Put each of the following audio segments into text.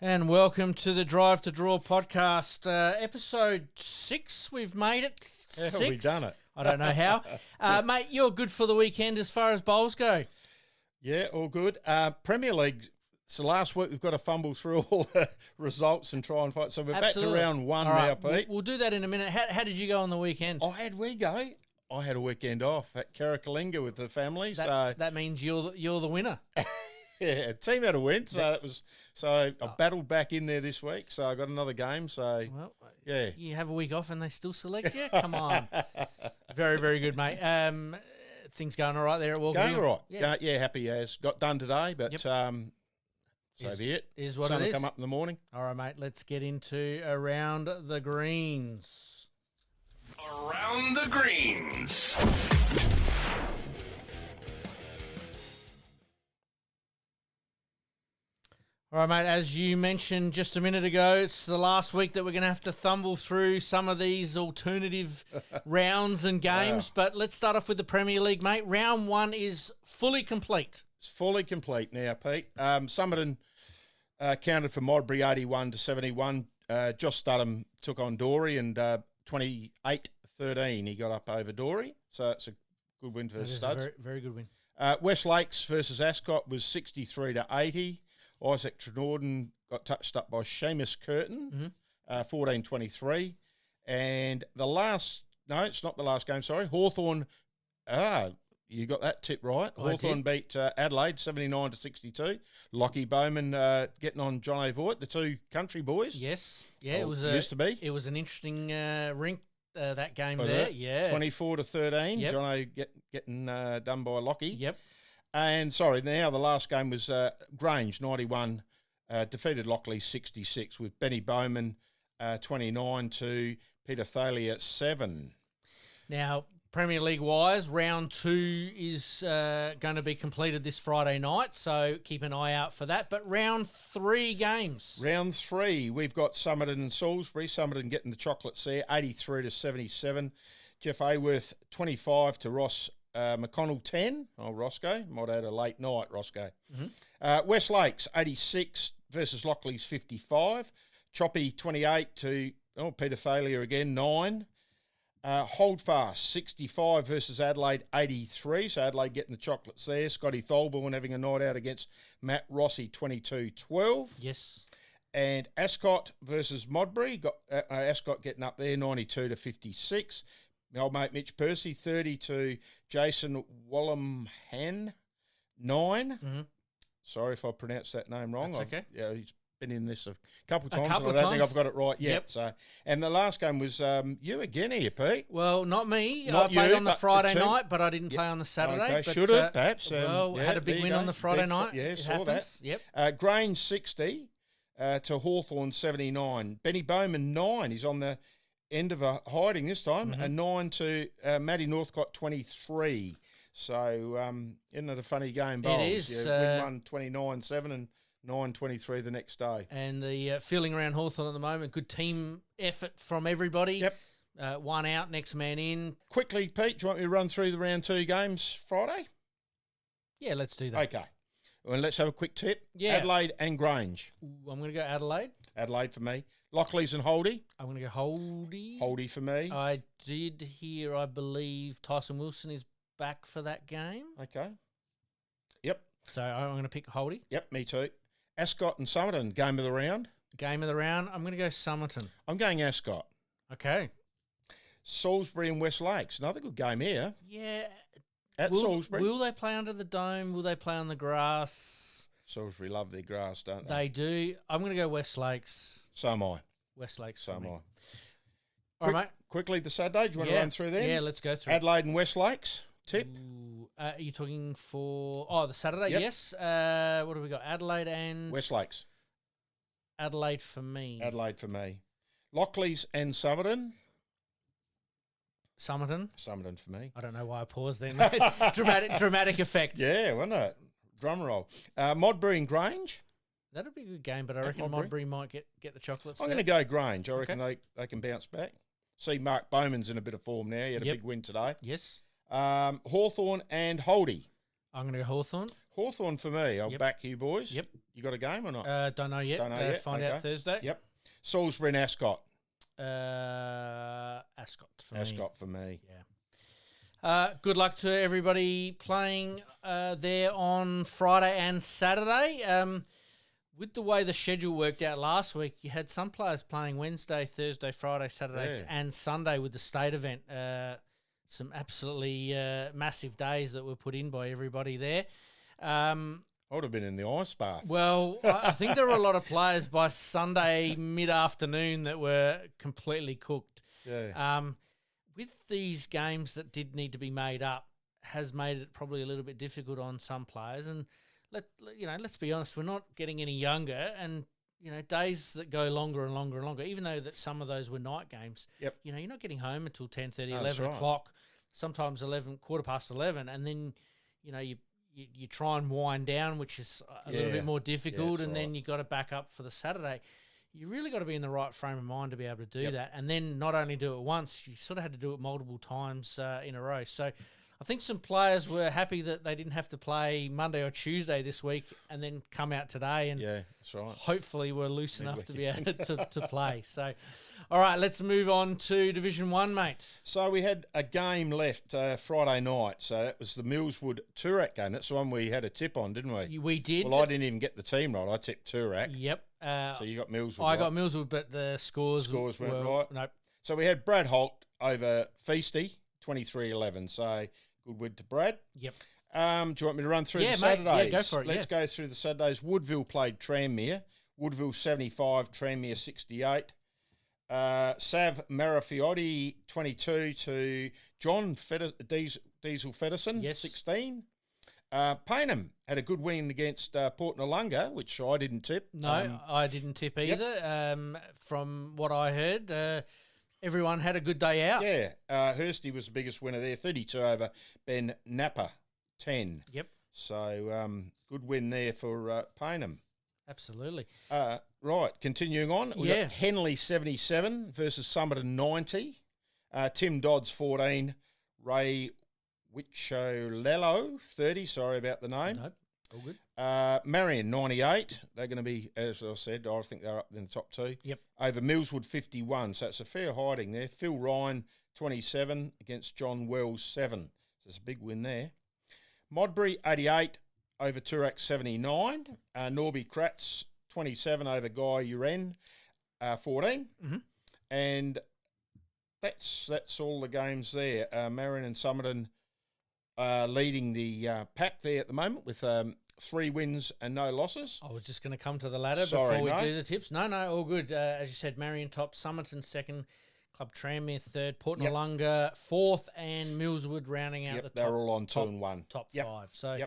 And welcome to the Drive to Draw podcast, episode 6. We've made it. How have we done it? I don't know how. Mate, you're good for the weekend as far as bowls go. Yeah, all good. Premier League, so last week we've got to fumble through all the results and try and fight. So we're Absolutely. back to round one All now, right, Pete. We'll do that in a minute. How did you go on the weekend? I had a weekend off at Carricalinga with the family. That means you're the winner. Yeah, team had a win, so I battled back in there this week. So I got another game. So yeah, you have a week off and they still select you. Come on, very very good, mate. Things going all right there at Walker? Going all right. Yeah, happy as got done today, but so be it. Is what Sun it will is. come up in the morning. All right, mate. Let's get into Around the Greens. Around the Greens. All right, mate, as you mentioned just a minute ago, it's the last week that we're going to have to thumble through some of these alternative rounds and games. But let's start off with the Premier League, mate. Round 1 is fully complete. It's fully complete now, Pete. Somerton counted for Modbury 81-71. Josh Studham took on Dory and 28-13 he got up over Dory. So it's a good win for the Studs. Very, very good win. West Lakes versus Ascot was 63-80. Isaac Trenorden got touched up by Seamus Curtin, 14-23. And it's not the last game, sorry. Hawthorn, you got that tip right. Hawthorn beat Adelaide 79-62. Lockie Bowman getting on John Voigt, the two country boys. Yes. Yeah, used to be. It was an interesting rink, that game there. Yeah. 24-13. Yep. Jono getting done by Lockie. Yep. And now the last game was Grange 91 defeated Lockley 66 with Benny Bowman 29 to Peter Thalia 7. Now, Premier League wise, round 2 is going to be completed this Friday night, so keep an eye out for that. But round 3 games. Round 3, we've got Somerton and Salisbury. Somerton getting the chocolates there, 83-77. Jeff Ayworth 25 to Ross McConnell 10. Oh, Roscoe. Might have had a late night, Roscoe. West Lakes 86 versus Lockley's 55. Choppy 28 to Peter Thalia again, 9. Holdfast 65 versus Adelaide 83. So Adelaide getting the chocolates there. Scotty Tholborn having a night out against Matt Rossi 22-12. Yes. And Ascot versus Modbury. Got Ascot getting up there 92-56. My old mate Mitch Percy, 30 to Jason Wallamhan, 9. Sorry if I pronounced that name wrong. That's okay. Yeah, he's been in this a couple of times. I don't think I've got it right yet. Yep. So, and the last game was you again here, Pete. Well, not me. Not I played you, on the but Friday the two. night, but I didn't play on the Saturday. Okay, but, should have, perhaps. Had a big win on the Friday night. Yeah, it saw happens. that. Yep. Grange 60 to Hawthorn 79. Benny Bowman 9. He's on the end of a hiding this time. A 9 to Matty Northcott 23. So isn't it a funny game, Bowles? It is. Win one 29-7 and 9-23 the next day. And the feeling around Hawthorn at the moment, good team effort from everybody. Yep. One out, next man in. Quickly, Pete, do you want me to run through the round 2 games Friday? Yeah, let's do that. Okay. Well, let's have a quick tip. Yeah. Adelaide and Grange. I'm going to go Adelaide. Adelaide for me. Lockleys and Holdy. I'm going to go Holdy. Holdy for me. I did hear, I believe, Tyson Wilson is back for that game. Okay. Yep. So I'm going to pick Holdy. Yep, me too. Ascot and Somerton, game of the round. Game of the round, I'm going to go Somerton. I'm going Ascot. Okay. Salisbury and West Lakes, another good game here. Yeah. At Salisbury. Will they play under the dome? Will they play on the grass? Salisbury love their grass, don't they? They do. I'm going to go West Lakes. So am I. West Lakes. So am I. All right, mate. Quickly, the Saturday. Do you want to run through them? Yeah, let's go through. Adelaide and West Lakes. Tip. Ooh, are you talking for... the Saturday? Yep. Yes. What have we got? Adelaide and... West Lakes. Adelaide for me. Adelaide for me. Lockleys and Somerton. Somerton. Somerton for me. I don't know why I paused then, mate. dramatic effect. Yeah, wasn't it? Drum roll. Modbury and Grange. That'll be a good game, but I reckon Modbury might get the chocolates. I'm going to go Grange. I reckon they can bounce back. See, Mark Bowman's in a bit of form now. He had a big win today. Yes. Hawthorn and Holdy. I'm going to go Hawthorn. Hawthorn for me. I'll back you boys. Yep. You got a game or not? Don't know yet. Don't know yet. Find out Thursday. Yep. Salisbury and Ascot. Ascot for me. Ascot for me. Yeah. Good luck to everybody playing there on Friday and Saturday. With the way the schedule worked out last week, you had some players playing Wednesday, Thursday, Friday, Saturday, and Sunday with the state event. Some absolutely massive days that were put in by everybody there. I would have been in the ice bath. Well, I think there were a lot of players by Sunday mid-afternoon that were completely cooked. Yeah. With these games that did need to be made up, has made it probably a little bit difficult on some players. And let's be honest, we're not getting any younger, and days that go longer and longer and longer. Even though that some of those were night games, you're not getting home until 10:30, 11 o'clock. Sometimes 11, 11:15, and then you try and wind down, which is a little bit more difficult, and then you got to back up for the Saturday. You really got to be in the right frame of mind to be able to do that, and then not only do it once, you sort of had to do it multiple times in a row. So I think some players were happy that they didn't have to play Monday or Tuesday this week and then come out today, and that's right. Hopefully we're loose enough to be able to play. So, all right, let's move on to Division 1, mate. So we had a game left Friday night. So it was the Millswood-Toorak game. That's the one we had a tip on, didn't we? We did. Well, I didn't even get the team right. I tipped Toorak. Yep. So you got Millswood I got Millswood, but the scores weren't right. Nope. So we had Brad Holt over Feasty, 23-11. So good win to Brad. Yep. Do you want me to run through the mate. Saturdays? Yeah, go for it. Let's go through the Saturdays. Woodville played Tranmere. Woodville 75, Tranmere 68. Sav Marafiotti 22 to John Diesel Fedderson 16. Paynham had a good win against Port Nalunga, which I didn't tip. No, I didn't tip either. Yep. From what I heard, everyone had a good day out. Yeah, Hursty was the biggest winner there, 32 over Ben Napa, 10. Yep. So good win there for Paynham. Absolutely. Right, continuing on. We got Henley 77 versus Somerton 90. Tim Dodds 14. Ray Wicholello 30. Sorry about the name. Nope, all good. Marion 98. They're going to be, as I said, I think they're up in the top two. Yep. Over Millswood 51. So it's a fair hiding there. Phil Ryan 27 against John Wells 7. So it's a big win there. Modbury 88 over Toorak 79. Norby Kratz 27 over Guy Uren 14. Mm-hmm. And that's all the games there. Marion and Somerton leading the pack there at the moment with 3 wins and no losses. I was just going to come to the ladder Sorry, before we do the tips. No, all good. As you said, Marion top, Somerton second, Club Tranmere third, Port Nalunga fourth, and Millswood rounding out the top. They're all on 2 and 1. Top 5. So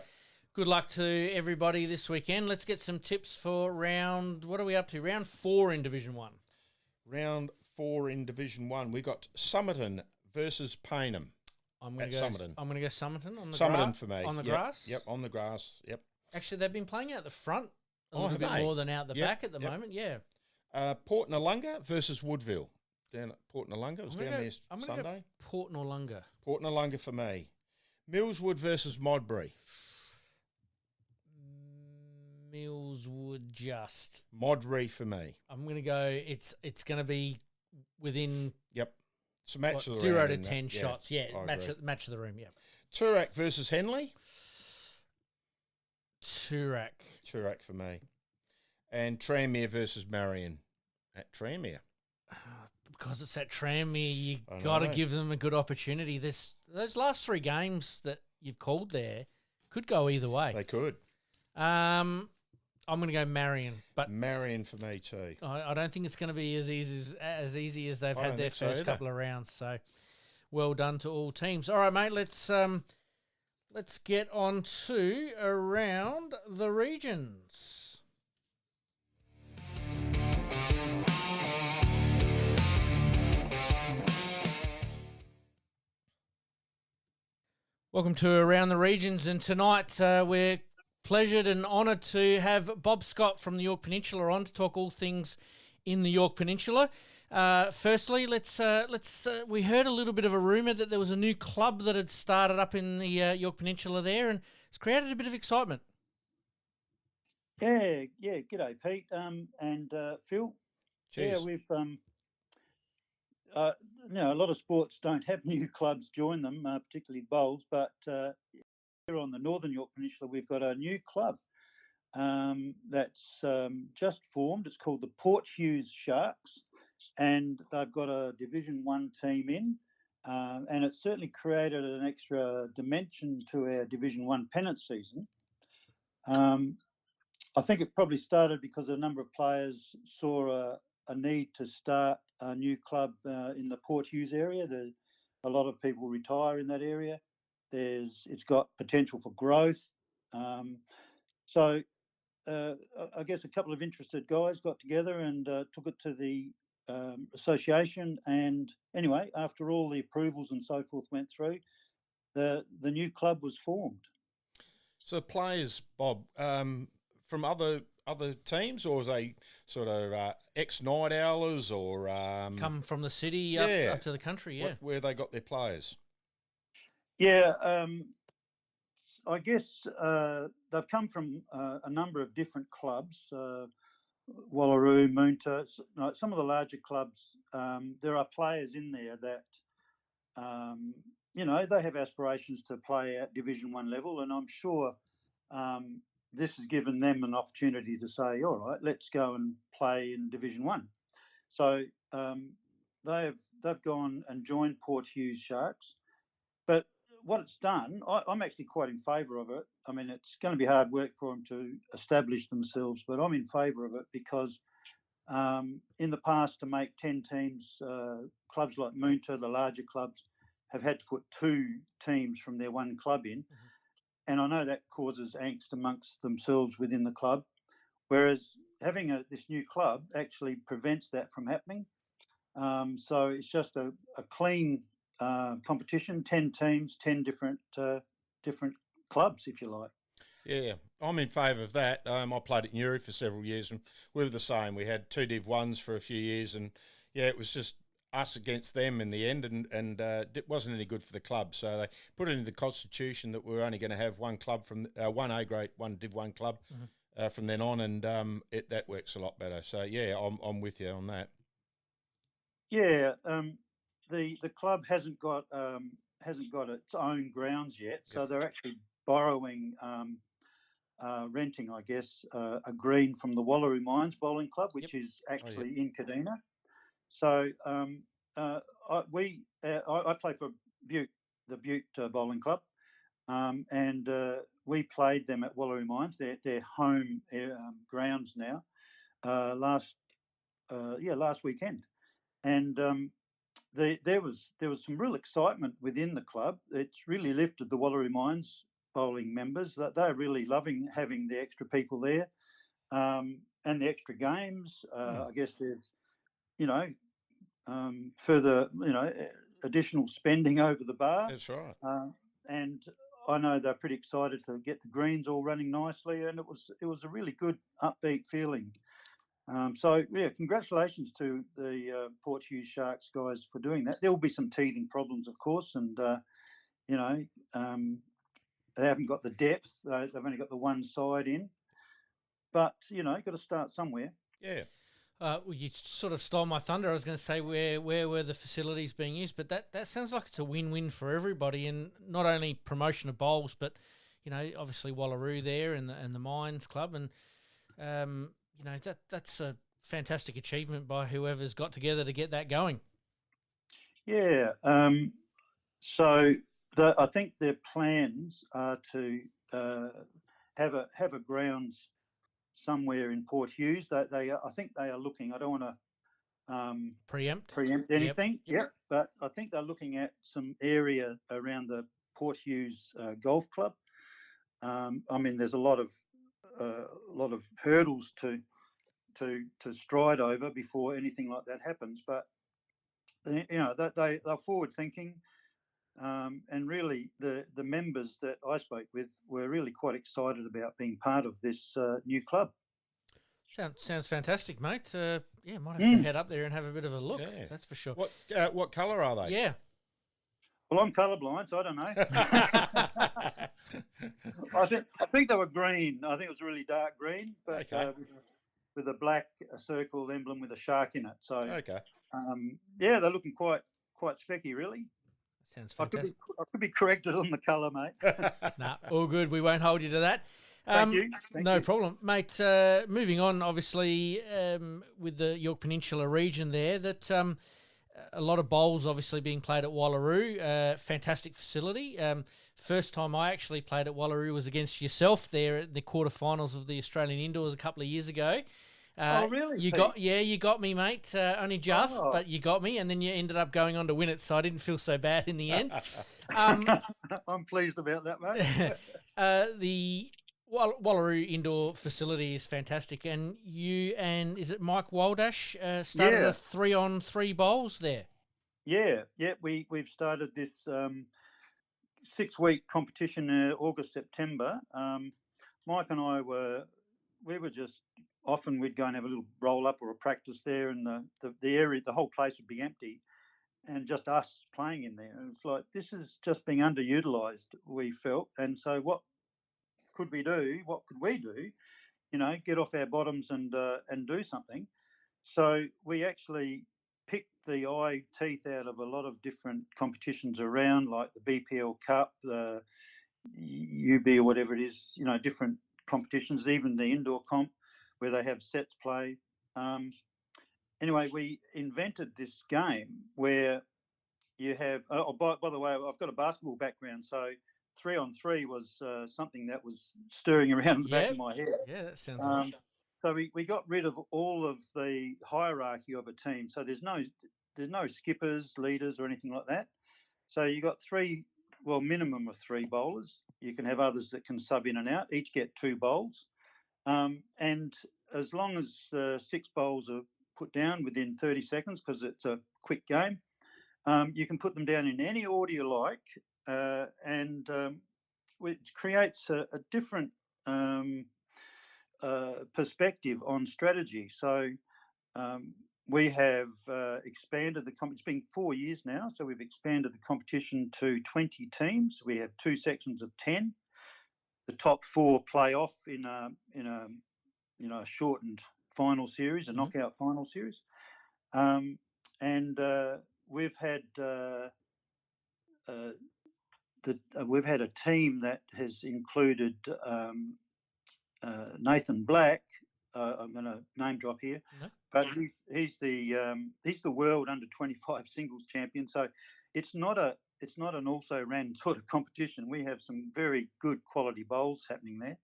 good luck to everybody this weekend. Let's get some tips for what are we up to? Round 4 in Division 1. Round 4 in Division 1. We got Somerton versus Paynham. I'm going to go Somerton on the Somerton for me. On the grass? Yep, on the grass. Yep. Actually, they've been playing out the front a little bit more than out the back at the moment. Yeah. Port Nalunga versus Woodville. Down at Port Nalunga. It was down there Sunday. Go Port Nalunga. Port Nalunga for me. Millswood versus Modbury. Millswood just. Modbury for me. I'm going to go. It's going to be within. Yep. It's a match of the 0 round, to 10 shots. Yeah. Match of the room. Yeah. Toorak versus Henley. Toorak for me. And Tranmere versus Marion at Tranmere. Because it's at Tranmere, you got to give them a good opportunity. Those last 3 games that you've called there could go either way. They could. I'm going to go Marion, but Marion for me too. I don't think it's going to be as easy as they've had their first couple of rounds. So, well done to all teams. All right, mate. Let's get on to around the regions. Welcome to Around the Regions, and tonight we're pleasured and honoured to have Bob Scott from the York Peninsula on to talk all things in the York Peninsula. Firstly, let's we heard a little bit of a rumour that there was a new club that had started up in the York Peninsula there, and it's created a bit of excitement. Yeah. G'day, Pete, and Phil. Cheers. Yeah, we've a lot of sports don't have new clubs join them, particularly bowls, but here on the Northern York Peninsula, we've got a new club that's just formed. It's called the Port Hughes Sharks, and they've got a Division 1 team in, and it's certainly created an extra dimension to our Division 1 pennant season. I think it probably started because a number of players saw a need to start a new club in the Port Hughes area. A lot of people retire in that area. It's got potential for growth. So I guess a couple of interested guys got together and took it to the association. And anyway, after all the approvals and so forth went through, the new club was formed. So players, Bob, from other teams, or is they sort of ex-night owlers, or Come from the city up to the country, yeah. Where they got their players? Yeah, I guess they've come from a number of different clubs, Wallaroo, Moonta, some of the larger clubs. There are players in there that, they have aspirations to play at Division 1 level, and I'm sure this has given them an opportunity to say, all right, let's go and play in Division 1. So they've gone and joined Port Hughes Sharks. But what it's done, I'm actually quite in favour of it. I mean, it's going to be hard work for them to establish themselves, but I'm in favour of it because in the past, to make 10 teams, clubs like Moonta, the larger clubs, have had to put 2 teams from their one club in. Mm-hmm. And I know that causes angst amongst themselves within the club, whereas having this new club actually prevents that from happening. So it's just a clean competition, 10 teams, 10 different clubs, if you like. Yeah, I'm in favour of that. I played at Newry for several years, and we were the same. We had 2 Div 1s for a few years, and yeah, it was just us against them in the end, and it wasn't any good for the club. So they put it in the constitution that we were only going to have one club from one A grade, one Div 1 club from then on, and that works a lot better. So yeah, I'm with you on that. Yeah, the club hasn't got its own grounds yet, so they're actually borrowing, renting, I guess, a green from the Wallaroo Mines Bowling Club, which is actually in Kadina. So I play for Butte, the Butte Bowling Club, and we played them at Wallaroo Mines, their home grounds now, last weekend, and there was some real excitement within the club. It's really lifted the Wallaroo Mines bowling members. That they're really loving having the extra people there, and the extra games. I guess there's, further, additional spending over the bar. That's right. And I know they're pretty excited to get the greens all running nicely, and it was a really good upbeat feeling. So yeah, congratulations to the Port Hughes Sharks guys for doing that. There will be some teething problems, of course, and they haven't got the depth. They've only got the one side in, but you've got to start somewhere. Yeah. Well, you sort of stole my thunder. I was going to say where were the facilities being used, but that sounds like it's a win-win for everybody, and not only promotion of bowls, but obviously Wallaroo there and the Mines Club, and that's a fantastic achievement by whoever's got together to get that going. Yeah. So I think their plans are to have a grounds somewhere in Port Hughes. I think they are looking. I don't want to preempt anything. Yep. But I think they're looking at some area around the Port Hughes Golf Club. I mean, there's a lot of hurdles to stride over before anything like that happens. But they're forward thinking, and really the members that I spoke with were really quite excited about being part of this new club. Sounds fantastic, mate. Might have to head up there and have a bit of a look. Yeah. That's for sure. What colour are they? Yeah. Well, I'm colourblind, so I don't know. I think they were green. I think it was really dark green, but Okay. with a black circle emblem with a shark in it. So Okay. they're looking quite specky, really. Sounds I fantastic. could be corrected on the colour, mate. Nah, all good. We won't hold you to that. Thank you. No problem, mate. Moving on, obviously, with the York Peninsula region there, that a lot of bowls obviously being played at Wallaroo. Fantastic facility. First time I actually played at Wallaroo was against yourself there at the quarterfinals of the Australian Indoors a couple of years ago. Oh, really? You got me, mate. Only just, but you got me, and then you ended up going on to win it, so I didn't feel so bad in the end. I'm pleased about that, mate. The Wallaroo indoor facility is fantastic, and is it Mike Waldash started a 3-on-3 bowls there? Yeah. We've started this 6-week competition August, September. Mike and I were just often we'd go and have a little roll up or a practice there, and the area, the whole place would be empty, and just us playing in there. And it's like, this is just being underutilized, we felt. And so what could we do? What could we do? Get off our bottoms and do something. So we actually picked the eye teeth out of a lot of different competitions around, like the BPL Cup, the UB or whatever it is, different competitions, even the indoor comp where they have sets play. Anyway, we invented this game where you have, by the way, I've got a basketball background, so 3-on-3 was something that was stirring around in the back of my head. Yeah, that sounds right. So we got rid of all of the hierarchy of a team. So there's no skippers, leaders, or anything like that. So you got minimum of 3 bowlers. You can have others that can sub in and out. Each get 2 bowls, and as long as 6 bowls are put down within 30 seconds, because it's a quick game, you can put them down in any order you like, and which creates a different perspective on strategy. So we have expanded the competition. It's been 4 years now, so we've expanded the competition to 20 teams. We have 2 sections of 10. The top 4 play off in a shortened final series, a knockout final series, and we've had we've had a team that has included Nathan Black. I'm going to name drop here, but he's the world under 25 singles champion. So it's not an also ran sort of competition. We have some very good quality bowls happening there.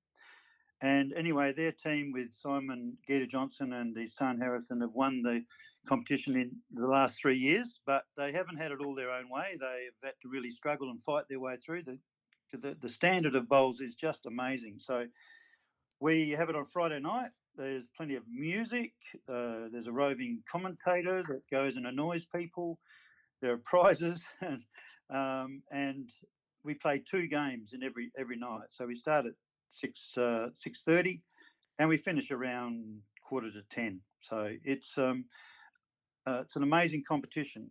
And anyway, their team with Simon Gator-Johnson and his son Harrison have won the competition in the last 3 years, but they haven't had it all their own way. They've had to really struggle and fight their way through. The standard of bowls is just amazing. So we have it on Friday night. There's plenty of music. There's a roving commentator that goes and annoys people. There are prizes, and we play 2 games in every night. So we start at 6:30, and we finish around 9:45. So it's an amazing competition.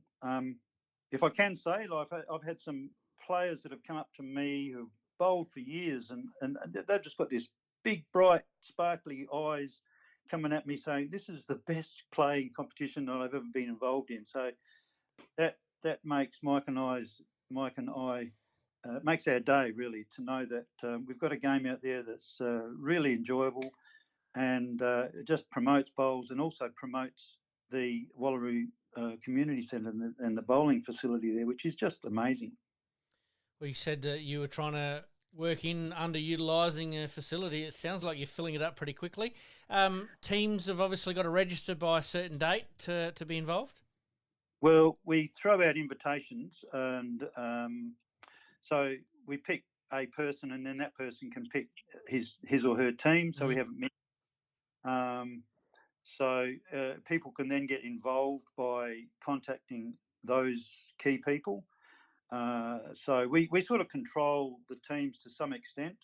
If I can say, I've had some players that have come up to me who've bowled for years, and they've just got this big, bright, sparkly eyes coming at me saying, "This is the best playing competition that I've ever been involved in." So that makes Mike and I makes our day, really, to know that we've got a game out there that's really enjoyable, and it just promotes bowls and also promotes the Wallaroo Community Centre and the bowling facility there, which is just amazing. Well, you said that you were trying to work in underutilising a facility. It sounds like you're filling it up pretty quickly. Teams have obviously got to register by a certain date to be involved. Well, we throw out invitations, and so we pick a person, and then that person can pick his or her team. So we haven't met. So people can then get involved by contacting those key people. So we sort of control the teams to some extent,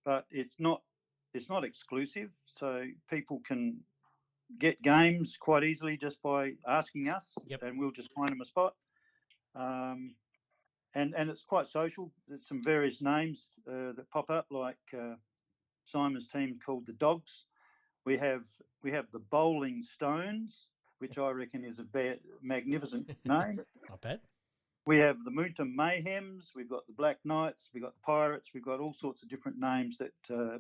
but it's it's not exclusive, so people can get games quite easily just by asking us, and we'll just find them a spot. And it's quite social. There's some various names that pop up, like Simon's team called the Dogs. We have the Bowling Stones, which I reckon is a magnificent name. Not bad. We have the Moonta Mayhems. We've got the Black Knights. We've got the Pirates. We've got all sorts of different names that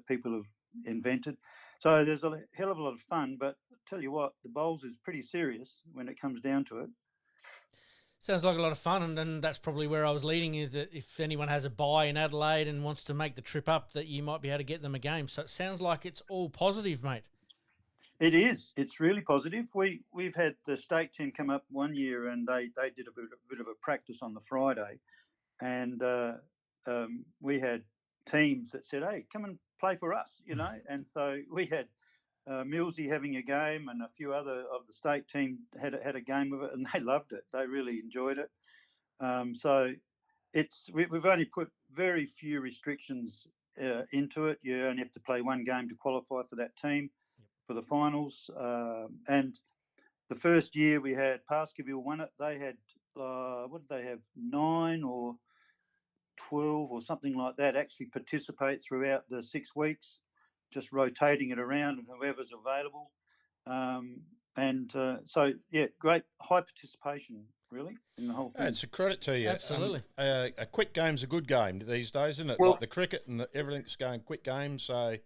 people have invented. So there's a hell of a lot of fun. But I tell you what, the bowls is pretty serious when it comes down to it. Sounds like a lot of fun, and that's probably where I was leading, is that if anyone has a buy in Adelaide and wants to make the trip up, that you might be able to get them a game. So it sounds like it's all positive, mate. It is. It's really positive. We've had the state team come up one year, and they did a bit of a practice on the Friday, and we had teams that said, "Hey, come and play for us," And so we had Millsy having a game, and a few other of the state team had a game of it, and they loved it. They really enjoyed it. So we've only put very few restrictions into it. You only have to play one game to qualify for that team for the finals. And the first year we had Baskerville won it. They had what did they have, 9 or 12 or something like that actually participate throughout the 6 weeks, just rotating it around and whoever's available. So, great high participation, really, in the whole thing. It's a credit to you. Absolutely. A quick game's a good game these days, isn't it? Well, like the cricket and everything's going quick games. So,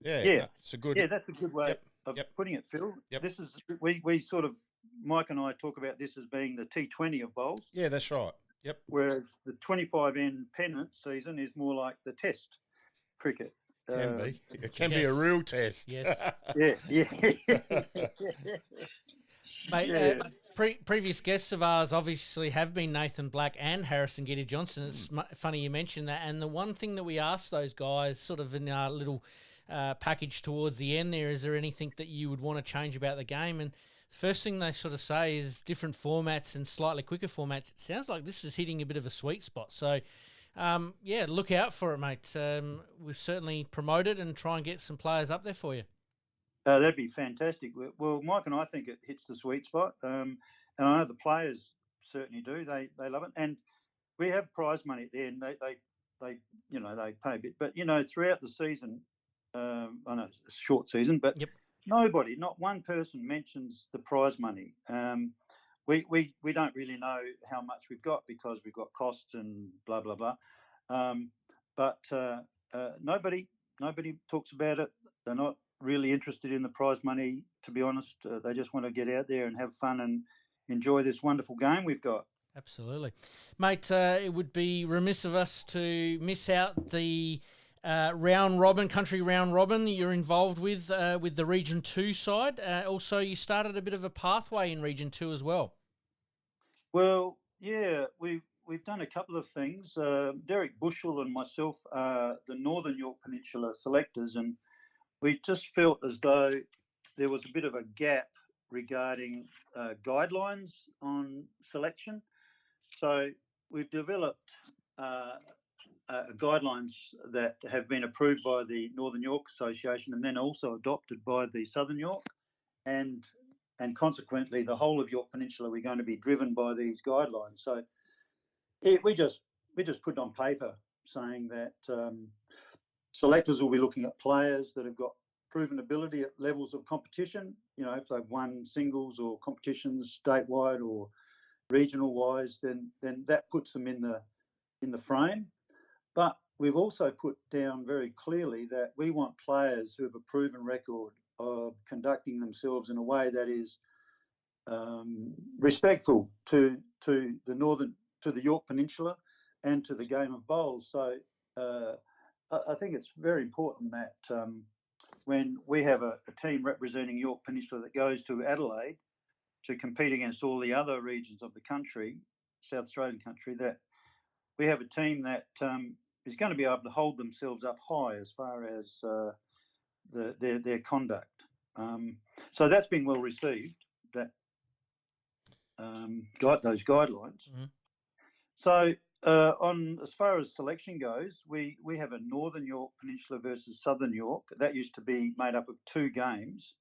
it's a good... Yeah, that's a good way of putting it, Phil. Yep. This is, we sort of, Mike and I talk about this as being the T20 of bowls. Yeah, that's right. Yep. Whereas the 25-end pennant season is more like the test cricket. It can be a real test. Yes. Yeah. Mate, previous guests of ours obviously have been Nathan Black and Harrison Giddy-Johnson. It's funny you mentioned that. And the one thing that we asked those guys sort of in our little package towards the end there, is there anything that you would want to change about the game? And the first thing they sort of say is different formats and slightly quicker formats. It sounds like this is hitting a bit of a sweet spot. So, look out for it, mate. We've certainly promoted and try and get some players up there for you. That'd be fantastic. Well, Mike and I think it hits the sweet spot, and I know the players certainly do. They love it, and we have prize money at the end. They pay a bit, but throughout the season, I know it's a short season, but nobody, not one person mentions the prize money. We don't really know how much we've got because we've got costs and blah blah blah. But nobody talks about it. They're not really interested in the prize money, to be honest. They just want to get out there and have fun and enjoy this wonderful game we've got. Absolutely, mate. It would be remiss of us to miss out the country round robin you're involved with the Region 2 side. Also, you started a bit of a pathway in Region 2 as well. Well, yeah, we've done a couple of things. Derek Bushell and myself are the Northern York Peninsula selectors, and we just felt as though there was a bit of a gap regarding guidelines on selection. So we've developed guidelines that have been approved by the Northern York Association and then also adopted by the Southern York, and consequently the whole of York Peninsula, we're going to be driven by these guidelines. So we just put it on paper saying that selectors will be looking at players that have got proven ability at levels of competition. If they've won singles or competitions statewide or regional wise, then that puts them in the frame. But we've also put down very clearly that we want players who have a proven record of conducting themselves in a way that is respectful to the York Peninsula and to the game of bowls. So I think it's very important that when we have a team representing York Peninsula that goes to Adelaide to compete against all the other regions of the country, South Australian country, that we have a team that is going to be able to hold themselves up high as far as their conduct. So that's been well received, that those guidelines. Mm-hmm. So On as far as selection goes, we have a Northern York Peninsula versus Southern York. That used to be made up of 2 games,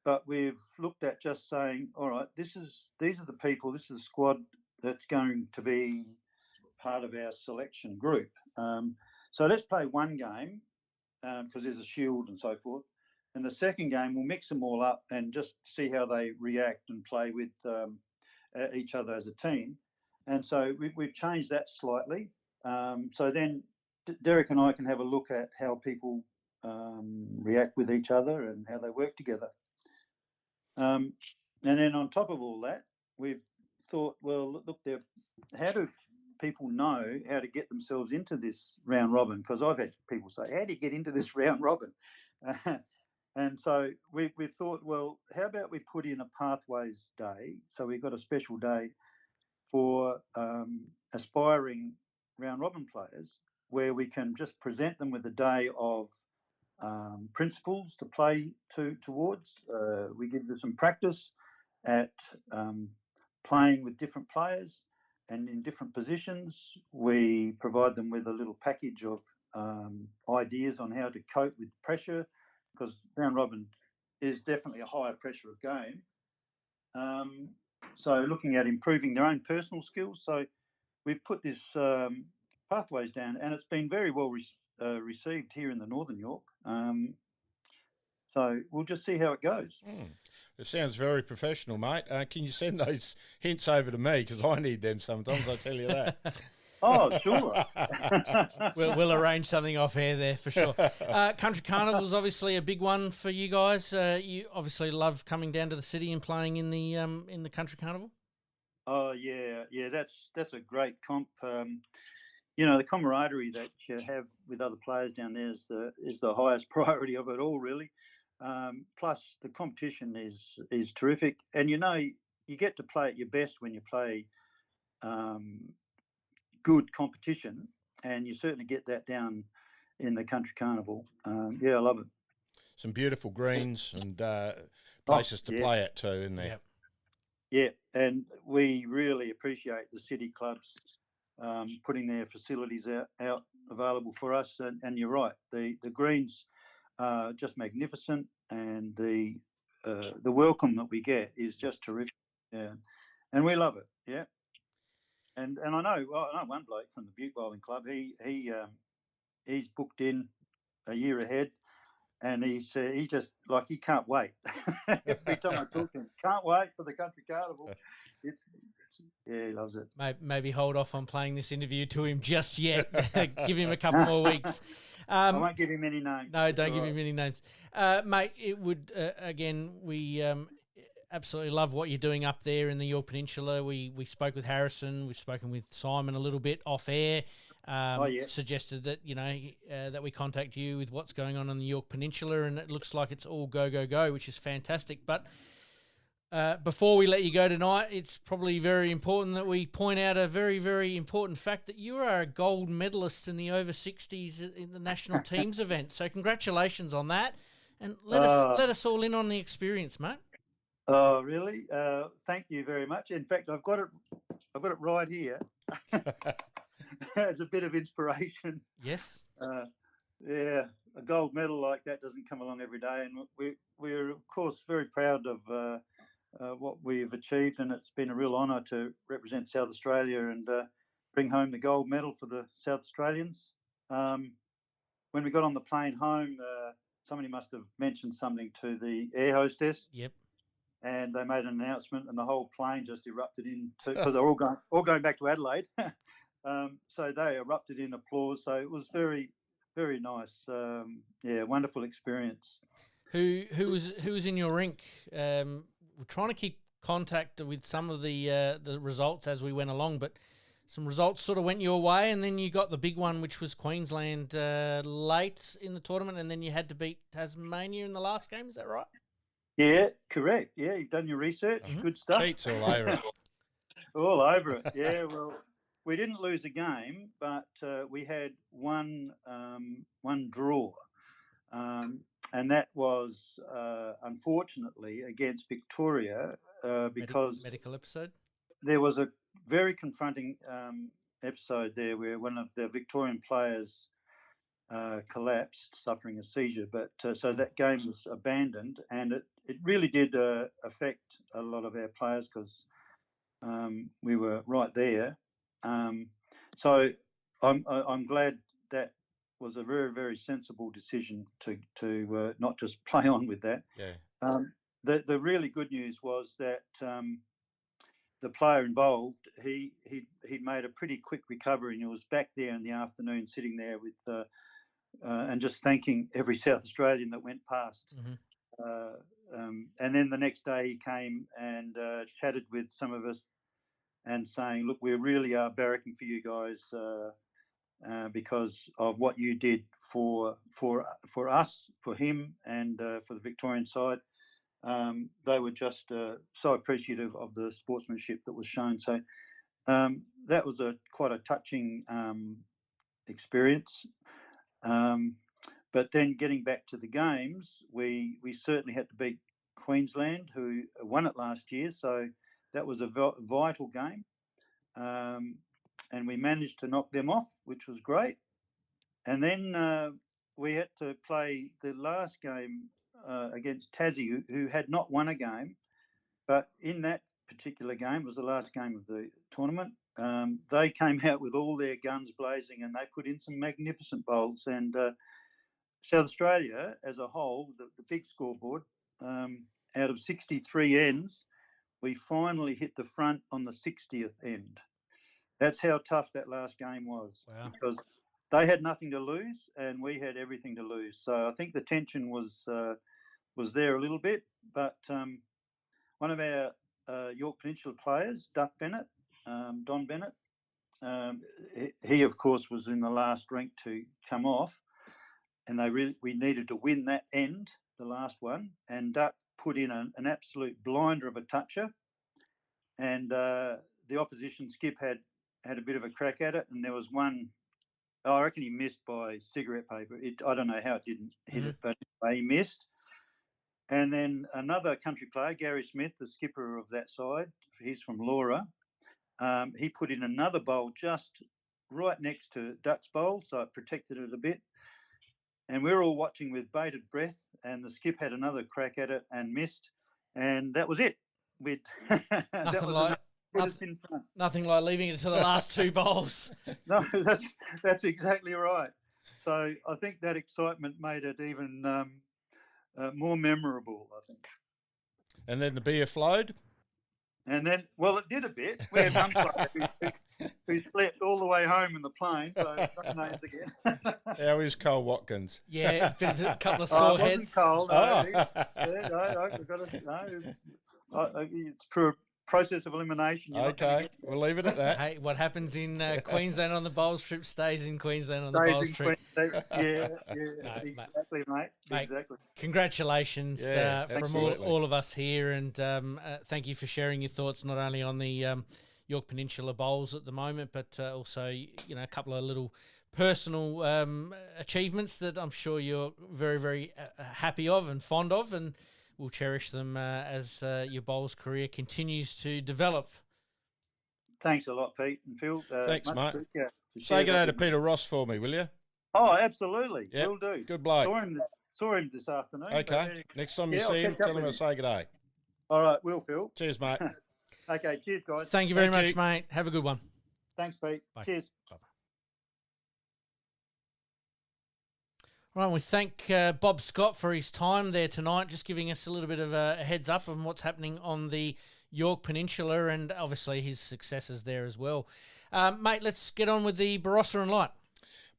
but we've looked at just saying, all right, these are the people, this is the squad that's going to be part of our selection group. So let's play one game because there's a shield and so forth. And the second game, we'll mix them all up and just see how they react and play with each other as a team. And so we've changed that slightly. So then Derek and I can have a look at how people react with each other and how they work together. And then on top of all that, we've thought, well, look, how do people know how to get themselves into this round robin? Because I've had people say, how do you get into this round robin? And so we've thought, well, how about we put in a Pathways Day? So we've got a special day for aspiring round robin players where we can just present them with a day of principles to play towards. We give them some practice at playing with different players and in different positions. We provide them with a little package of ideas on how to cope with pressure, because round robin is definitely a higher pressure of game. So looking at improving their own personal skills. So we've put this Pathways down, and it's been very well received here in the Northern York. So we'll just see how it goes. It sounds very professional, mate. Can you send those hints over to me? Because I need them sometimes, I tell you that. Oh, sure. We'll arrange something off air there for sure. Country Carnival is obviously a big one for you guys. You obviously love coming down to the city and playing in the Country Carnival. Oh yeah. That's a great comp. The camaraderie that you have with other players down there is the highest priority of it all, really. Plus, the competition is terrific, and you get to play at your best when you play good competition, and you certainly get that down in the Country Carnival. I love it. Some beautiful greens and places to play at too, isn't there? Yep. Yeah, and we really appreciate the city clubs putting their facilities out available for us. And you're right, the greens are just magnificent, and the welcome that we get is just terrific. Yeah, and we love it. Yeah, and I know one bloke from the Butte Bowling Club. He's booked in a year ahead. And he can't wait. Every time I talk to him, can't wait for the Country Carnival. He loves it. Maybe hold off on playing this interview to him just yet. Give him a couple more weeks. I won't give him any names. No, don't give him any names. Mate, it would, again, we absolutely love what you're doing up there in the York Peninsula. We spoke with Harrison. We've spoken with Simon a little bit off air. Suggested that, that we contact you with what's going on the York Peninsula, and it looks like it's all go, which is fantastic. But before we let you go tonight, it's probably very important that we point out a very, very important fact that you are a gold medalist in the over 60s in the national teams event. So congratulations on that, and let us all in on the experience, mate. Oh, really? Thank you very much. In fact, I've got it right here. As a bit of inspiration. Yes. A gold medal like that doesn't come along every day, and we're of course very proud of what we've achieved, and it's been a real honour to represent South Australia and bring home the gold medal for the South Australians. When we got on the plane home, somebody must have mentioned something to the air hostess. Yep. And they made an announcement, and the whole plane just erupted because they're all going back to Adelaide. So they erupted in applause. So it was very, very nice. Wonderful experience. Who was in your rink? We're trying to keep contact with some of the results as we went along, but some results sort of went your way, and then you got the big one, which was Queensland late in the tournament, and then you had to beat Tasmania in the last game. Is that right? Yeah, correct. Yeah, you've done your research. Mm-hmm. Good stuff. Beats all over it. All over it. Yeah, well, we didn't lose a game, but we had one draw, and that was unfortunately against Victoria because medical episode. There was a very confronting episode there where one of the Victorian players collapsed, suffering a seizure. But so that game was abandoned, and it really did affect a lot of our players because we were right there. So I'm glad that was a very, very sensible decision to not just play on with that. Yeah. The really good news was that the player involved, he'd made a pretty quick recovery, and he was back there in the afternoon, sitting there with and just thanking every South Australian that went past. And then the next day he came and chatted with some of us and saying, look, we really are barracking for you guys because of what you did for us, for him, and for the Victorian side. They were just so appreciative of the sportsmanship that was shown. So that was quite a touching experience. But then getting back to the games, we certainly had to beat Queensland, who won it last year. So that was a vital game. And we managed to knock them off, which was great. And then we had to play the last game against Tassie, who had not won a game. But in that particular game, it was the last game of the tournament, they came out with all their guns blazing, and they put in some magnificent bowls. And South Australia as a whole, the big scoreboard, out of 63 ends, we finally hit the front on the 60th end. That's how tough that last game was. Wow. Because they had nothing to lose and we had everything to lose. So I think the tension was there a little bit. But one of our York Peninsula players, Don Bennett, he of course was in the last rank to come off, and we needed to win that end, the last one, and Duck put in an absolute blinder of a toucher, and the opposition skip had a bit of a crack at it, and there was one. I reckon he missed by cigarette paper. I don't know how it didn't hit it, but he missed. And then another country player, Gary Smith, the skipper of that side, he's from Laura. He put in another bowl just right next to Duck's bowl, so it protected it a bit. And we were all watching with bated breath, and the skip had another crack at it and missed, and that was it. Nothing like leaving it to the last two bowls. No, that's exactly right. So I think that excitement made it even more memorable, I think. And then the beer flowed? And then, well, it did a bit. We had one player who slept all the way home in the plane, so names again. How is Cole Watkins? Yeah, a couple of sore heads. It wasn't cold. It's process of elimination. Okay, we'll leave it at that. Hey, what happens in Queensland on the bowls trip stays in Queensland on the bowls trip. Exactly, mate. Exactly. Congratulations from all of us here, and thank you for sharing your thoughts not only on the York Peninsula Bowls at the moment, but also a couple of little personal achievements that I'm sure you're very, very happy of and fond of, and we'll cherish them as your bowls career continues to develop. Thanks a lot, Pete and Phil. Thanks, mate. Say good day to Peter Ross for me, will you? Oh, absolutely. Yep. Will do. Good bloke. Saw him this afternoon. Okay. Next time you see him, tell him to say good day. All right, will, Phil. Cheers, mate. Okay, cheers, guys. Thank you very much, mate. Have a good one. Thanks, Pete. Bye. Cheers. Bye-bye. All right, we thank Bob Scott for his time there tonight, just giving us a little bit of a heads up on what's happening on the York Peninsula and obviously his successes there as well. Mate, let's get on with the Barossa and Light.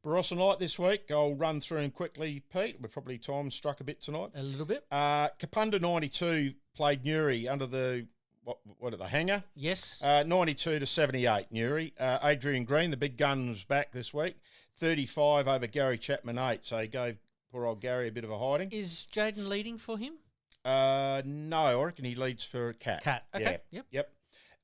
Barossa and Light this week. I'll run through them quickly, Pete. We're probably time struck a bit tonight. A little bit. Kapunda 92 played Newry under the the hanger? Yes. 92 to 78, Newry. Adrian Green, the big gun, was back this week. 35 over Gary Chapman 8, so he gave poor old Gary a bit of a hiding. Is Jaden leading for him? No, I reckon he leads for Cat. Cat, okay. Yep.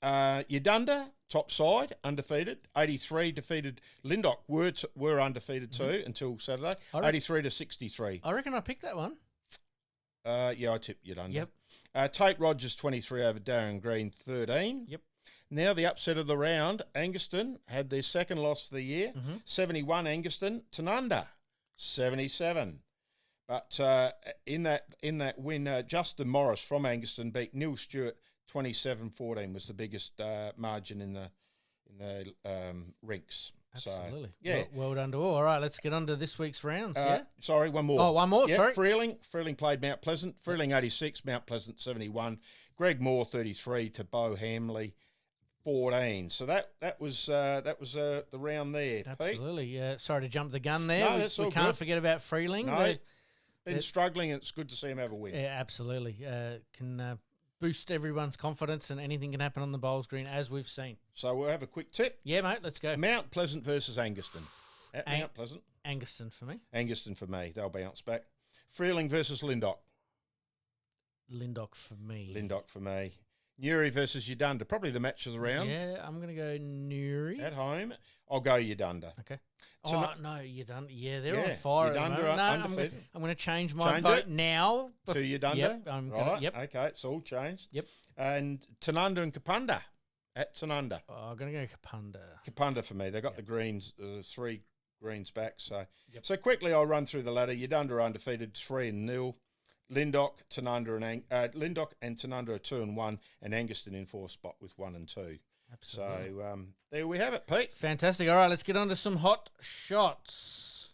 Yadunda, top side, undefeated. 83 defeated Lindok. Were undefeated too until Saturday. 83 to 63. I reckon I picked that one. I tipped Yadunda. Yep. Tate Rogers 23 over Darren Green 13. Yep. Now the upset of the round, Angaston had their second loss of the year, 71 Angaston, Tanunda, 77. But in that win, Justin Morris from Angaston beat Neil Stewart 27-14 was the biggest margin in the rinks. Absolutely. So, yeah. Well done to all. All right, let's get on to this week's rounds. Sorry, one more. Oh, one more, yep, sorry. Freeling played Mount Pleasant. Freeling 86, Mount Pleasant 71. Greg Moore 33 to Bo Hamley 14. So that was the round there. Absolutely. Pete. Sorry to jump the gun there. No, that's all we can't good. forget about Freeling. No, been struggling. It's good to see him have a win. Yeah, absolutely. Can boost everyone's confidence, and anything can happen on the bowls green, as we've seen. So we'll have a quick tip. Yeah, mate, let's go. Mount Pleasant versus Angaston. At Mount Pleasant. Angaston for me. Angaston for me. They'll bounce back. Freeling versus Lindock. Lindock for me. Lindock for me. Newry versus Udunda. Probably the match of the round. Yeah, I'm going to go Newry. At home. I'll go Udunda. Okay. No, Udunda. Yeah, they're on fire. Udunda undefeated. I'm going to change my vote now. To Udunda? Yep. Okay, it's all changed. Yep. And Tanunda and Kapunda. At Tanunda. Oh, I'm going to go Kapunda. Kapunda for me. They got the greens, 3 greens back. So so quickly I'll run through the ladder. Udunda are undefeated 3-0. Lindock, Tanunda and Tanunda are 2-1, and Angaston in 4th spot with 1 and 2. Absolutely. So there we have it, Pete. Fantastic. All right, let's get on to some hot shots.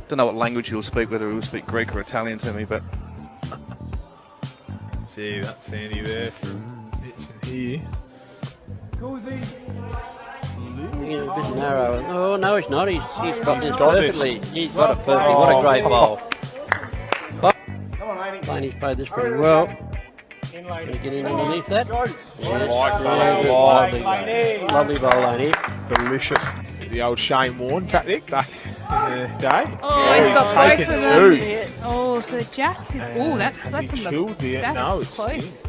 Don't know what language he'll speak, whether he'll speak Greek or Italian to me, but... See, that's Andy there from here. He's a bit narrow. Oh, no, he's not. He's got this perfectly. He's got it perfectly. What a great bowl. LAINI's played this pretty well. Can you get in underneath that? Lovely bowl, LAINI. Delicious. The old Shane Warne tactic back in the day. Oh, he's got both of them. Two. Oh, so Jack is. Oh, that's on He the. killed the That's no, it's close.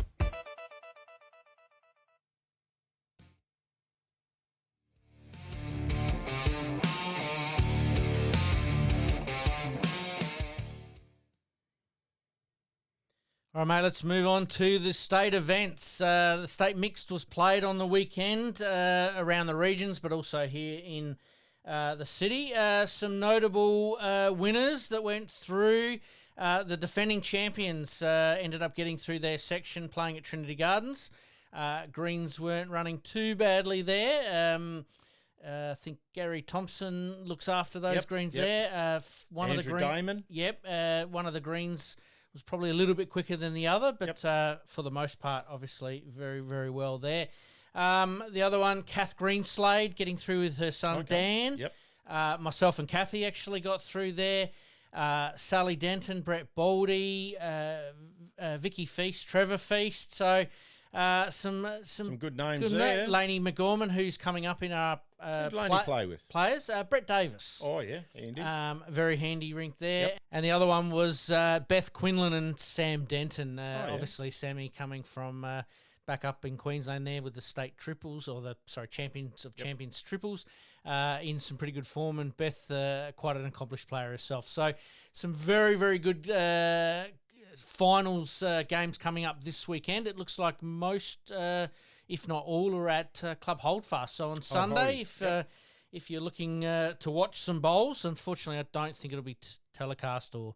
All right, mate, let's move on to the state events. The state mixed was played on the weekend around the regions, but also here in the city. Some notable winners that went through. The defending champions ended up getting through their section playing at Trinity Gardens. Greens weren't running too badly there. I think Gary Thompson looks after those greens there. One Andrew of the Damon. Yep, one of the greens was probably a little bit quicker than the other, but for the most part, obviously, very, very well there. The other one, Kath Greenslade, getting through with her son Dan. Yep. Myself and Kathy actually got through there. Sally Denton, Brett Baldy, Vicky Feast, Trevor Feast. So some good names there. LAINI McGorman, who's coming up in our play with players. Brett Davis. Oh yeah, handy. Very handy rink there. Yep. And the other one was Beth Quinlan and Sam Denton. Obviously, Sammy coming from back up in Queensland there with the state triples, or Champions of Champions triples, in some pretty good form. And Beth, quite an accomplished player herself. So some very, very good finals games coming up this weekend. It looks like most, if not all, are at Club Holdfast. So on Sunday, if you're looking to watch some bowls, unfortunately, I don't think it'll be telecast, or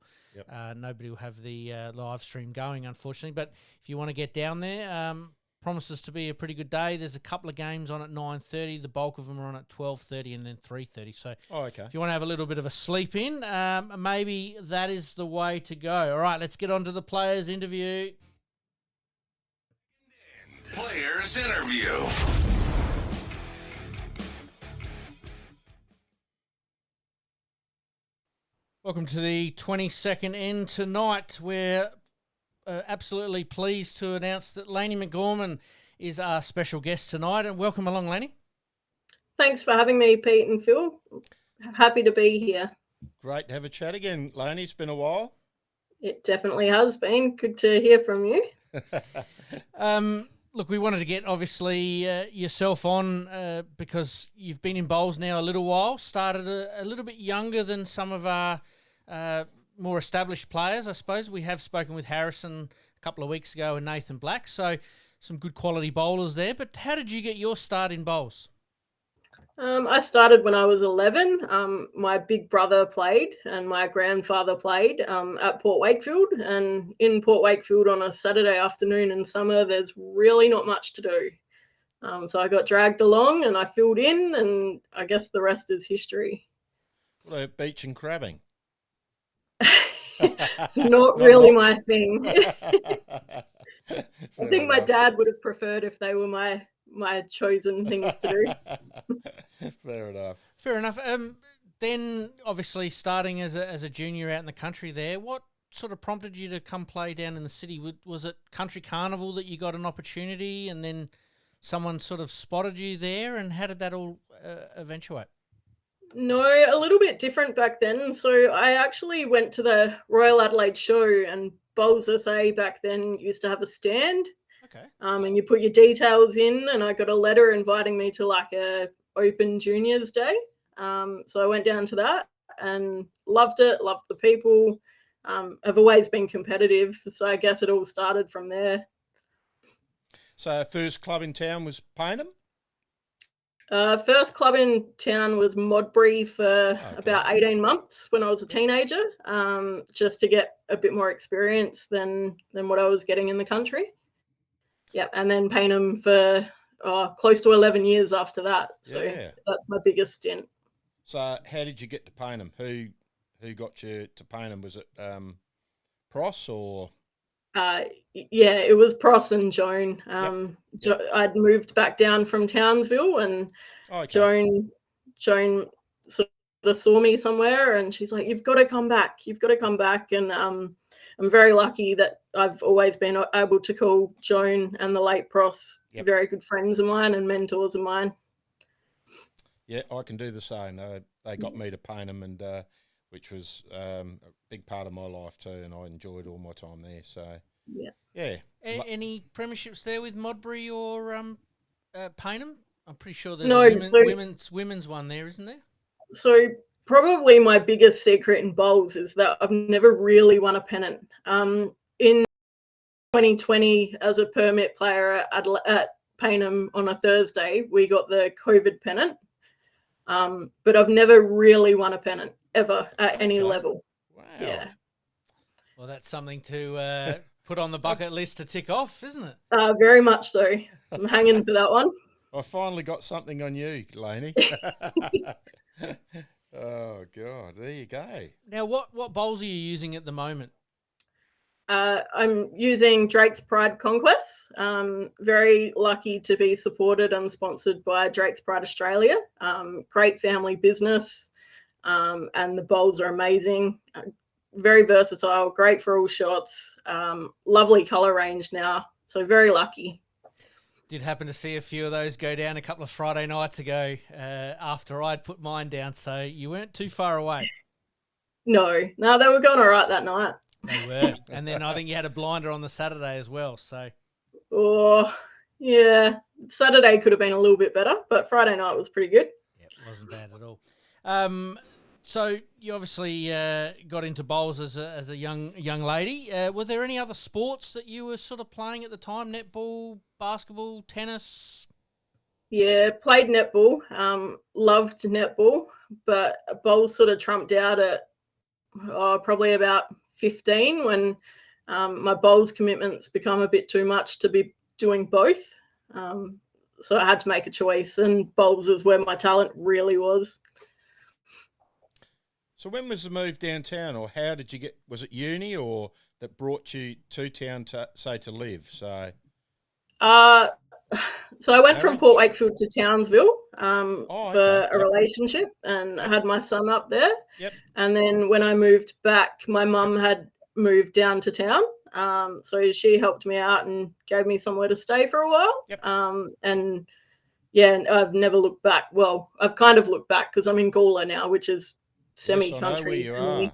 nobody will have the live stream going, unfortunately. But if you want to get down there, promises to be a pretty good day. There's a couple of games on at 9:30. The bulk of them are on at 12:30 and then 3:30. So if you want to have a little bit of a sleep in, maybe that is the way to go. All right, let's get on to the players' interview. Players interview. Welcome to the 22nd end tonight. We're absolutely pleased to announce that LAINI McGorman is our special guest tonight. And welcome along, LAINI. Thanks for having me, Pete and Phil. Happy to be here. Great to have a chat again, LAINI. It's been a while. It definitely has been. Good to hear from you. Look, we wanted to get, obviously, yourself on because you've been in bowls now a little while, started a little bit younger than some of our more established players, I suppose. We have spoken with Harrison a couple of weeks ago and Nathan Black, so some good quality bowlers there. But how did you get your start in bowls? I started when I was 11. My big brother played and my grandfather played at Port Wakefield. And in Port Wakefield on a Saturday afternoon in summer, there's really not much to do. So I got dragged along and I filled in, and I guess the rest is history. What about beach and crabbing? It's not really my thing. I think my dad would have preferred if they were my chosen things to do. Fair enough. Fair enough. Then, obviously, starting as a junior out in the country there, what sort of prompted you to come play down in the city? Was it Country Carnival that you got an opportunity and then someone sort of spotted you there? And how did that all eventuate? No, a little bit different back then. So I actually went to the Royal Adelaide show, and Bowls SA back then used to have a stand. Okay. And you put your details in, and I got a letter inviting me to like a open juniors day. So I went down to that and loved it, loved the people. I've always been competitive, so I guess it all started from there. So first club in town was Payneham? First club in town was Modbury for about 18 months when I was a teenager, just to get a bit more experience than what I was getting in the country. Yep, and then Payneham for close to 11 years after that. So that's my biggest stint. So how did you get to Payneham? Who got you to Payneham? Was it Pross or? Yeah, it was Pross and Joan. I'd moved back down from Townsville, and Joan sort of saw me somewhere, and she's like, "You've got to come back. You've got to come back." And I'm very lucky that I've always been able to call Joan and the late Pross very good friends of mine and mentors of mine. Yeah, I can do the same. They got me to Payneham, and which was a big part of my life too, and I enjoyed all my time there. So yeah. Any premierships there with Modbury or Payneham? I'm pretty sure there's a women's one there, isn't there? So probably my biggest secret in bowls is that I've never really won a pennant. In 2020, as a permit player at Payneham on a Thursday, we got the COVID pennant, but I've never really won a pennant ever at any level. Wow. Yeah. Well, that's something to put on the bucket list to tick off, isn't it? Very much so. I'm hanging for that one. I finally got something on you, LAINI. Oh, God. There you go. Now, what bowls are you using at the moment? I'm using Drake's Pride Conquest. Very lucky to be supported and sponsored by Drake's Pride Australia. Great family business, and the bowls are amazing. Very versatile, great for all shots. Lovely colour range now, so very lucky. Did happen to see a few of those go down a couple of Friday nights ago after I'd put mine down, so you weren't too far away. No, they were going all right that night. They were. And then I think you had a blinder on the Saturday as well. So, oh, yeah. Saturday could have been a little bit better, but Friday night was pretty good. Yeah, it wasn't bad at all. So you obviously got into bowls as a young lady. Were there any other sports that you were sort of playing at the time? Netball, basketball, tennis? Yeah, played netball. Loved netball, but bowls sort of trumped out at probably about 15 when my bowls commitments become a bit too much to be doing both. So I had to make a choice, and bowls is where my talent really was. So when was the move downtown, or how did you get, was it uni or that brought you to town to live? So I went from Port Wakefield to Townsville for a relationship, and I had my son up there. Yep. And then when I moved back, my mum had moved down to town. So she helped me out and gave me somewhere to stay for a while. Yep. And yeah, I've never looked back. Well, I've kind of looked back because I'm in Gawler now, which is semi-country. Yes, I know where you are.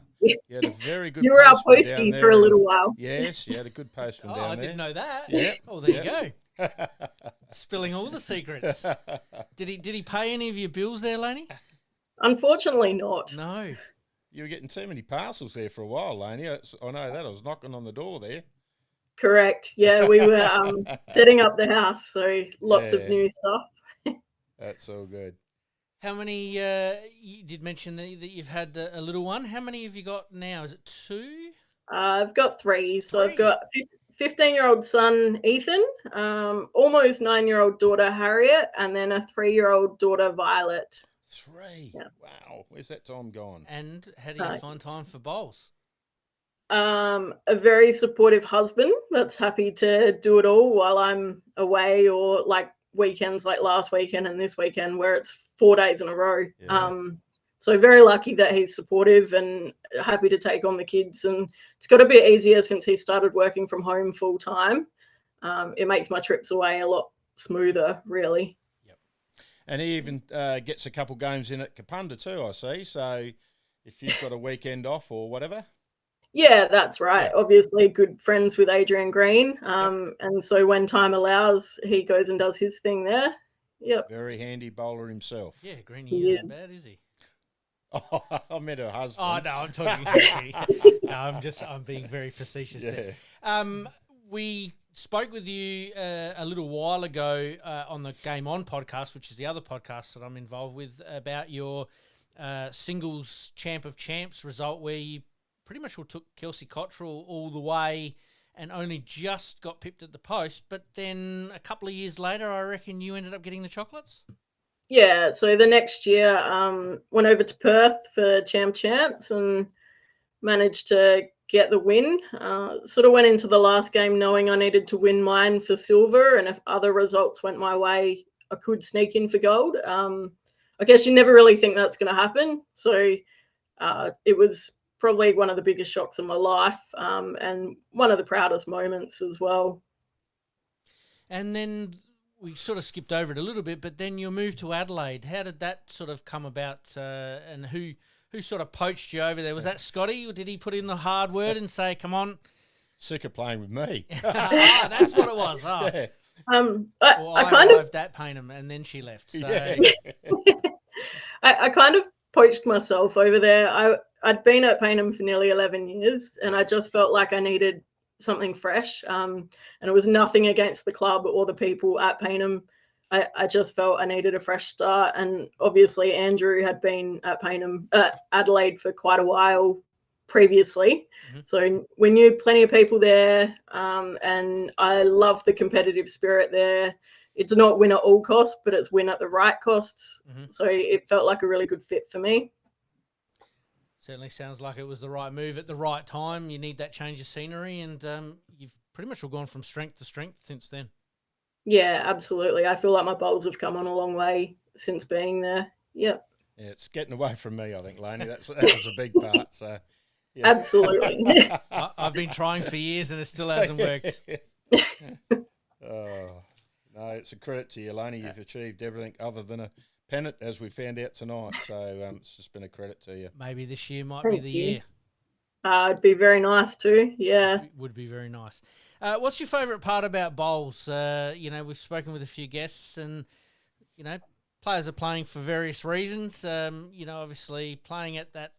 You had a very good you were our postie for a little while. Yes, you had a good postman down there. I didn't know that. Yeah. Oh, there you go. Spilling all the secrets. Did he pay any of your bills there, LAINI? Unfortunately not. No. You were getting too many parcels there for a while, LAINI. I know that. I was knocking on the door there. Correct. Yeah, we were setting up the house, so lots of new stuff. That's all good. How many, you did mention that you've had a little one. How many have you got now? Is it 2? I've got 3. So I've got 15-year-old son, Ethan, almost 9-year-old daughter, Harriet, and then a 3-year-old daughter, Violet. 3? Yeah. Wow. Where's that time gone? And how do you find time for bowls? A very supportive husband that's happy to do it all while I'm away, or like weekends like last weekend and this weekend where it's 4 days in a row. Yeah. So very lucky that he's supportive and happy to take on the kids. And it's got a bit easier since he started working from home full time. It makes my trips away a lot smoother, really. Yep. And he even gets a couple games in at Kapunda too, I see. So if you've got a weekend off or whatever. Yeah, that's right. Yeah. Obviously good friends with Adrian Green. And so when time allows, he goes and does his thing there. Yep. Very handy bowler himself. Yeah, Greenie isn't bad, is he? Oh, I met her husband. Oh, no, I'm talking no, I'm being very facetious there. We spoke with you a little while ago on the Game On podcast, which is the other podcast that I'm involved with, about your singles Champ of Champs result, where you pretty much took Kelsey Cottrell all the way and only just got pipped at the post. But then a couple of years later, I reckon you ended up getting the chocolates? Yeah, so the next year went over to Perth for Champs and managed to get the win. Sort of went into the last game knowing I needed to win mine for silver, and if other results went my way, I could sneak in for gold. I guess you never really think that's going to happen. So it was probably one of the biggest shocks of my life, and one of the proudest moments as well. And then we sort of skipped over it a little bit, but then you moved to Adelaide. How did that sort of come about, and who sort of poached you over there? Was that Scotty, or did he put in the hard word and say, come on? Sick of playing with me. That's what it was. Oh. Yeah. I kind of at Paynham, and then she left. So. Yeah. I kind of poached myself over there. I'd been at Paynham for nearly 11 years, and I just felt like I needed something fresh. And it was nothing against the club or the people at Paynham. I just felt I needed a fresh start. And obviously Andrew had been at Adelaide for quite a while previously. Mm-hmm. So we knew plenty of people there. And I love the competitive spirit there. It's not win at all costs, but it's win at the right costs. Mm-hmm. So it felt like a really good fit for me. Certainly sounds like it was the right move at the right time. You need that change of scenery, and you've pretty much all gone from strength to strength since then. Yeah, absolutely. I feel like my bowls have come on a long way since being there. Yep. Yeah, it's getting away from me, I think, LAINI. That was a big part. So, yeah. Absolutely. I've been trying for years, and it still hasn't worked. Oh, no, it's a credit to you, LAINI. You've achieved everything other than a pennant, as we found out tonight. So it's just been a credit to you. Maybe this year might be the year. It'd be very nice too. Yeah, it would be very nice. What's your favourite part about bowls? We've spoken with a few guests, and players are playing for various reasons. Obviously playing at that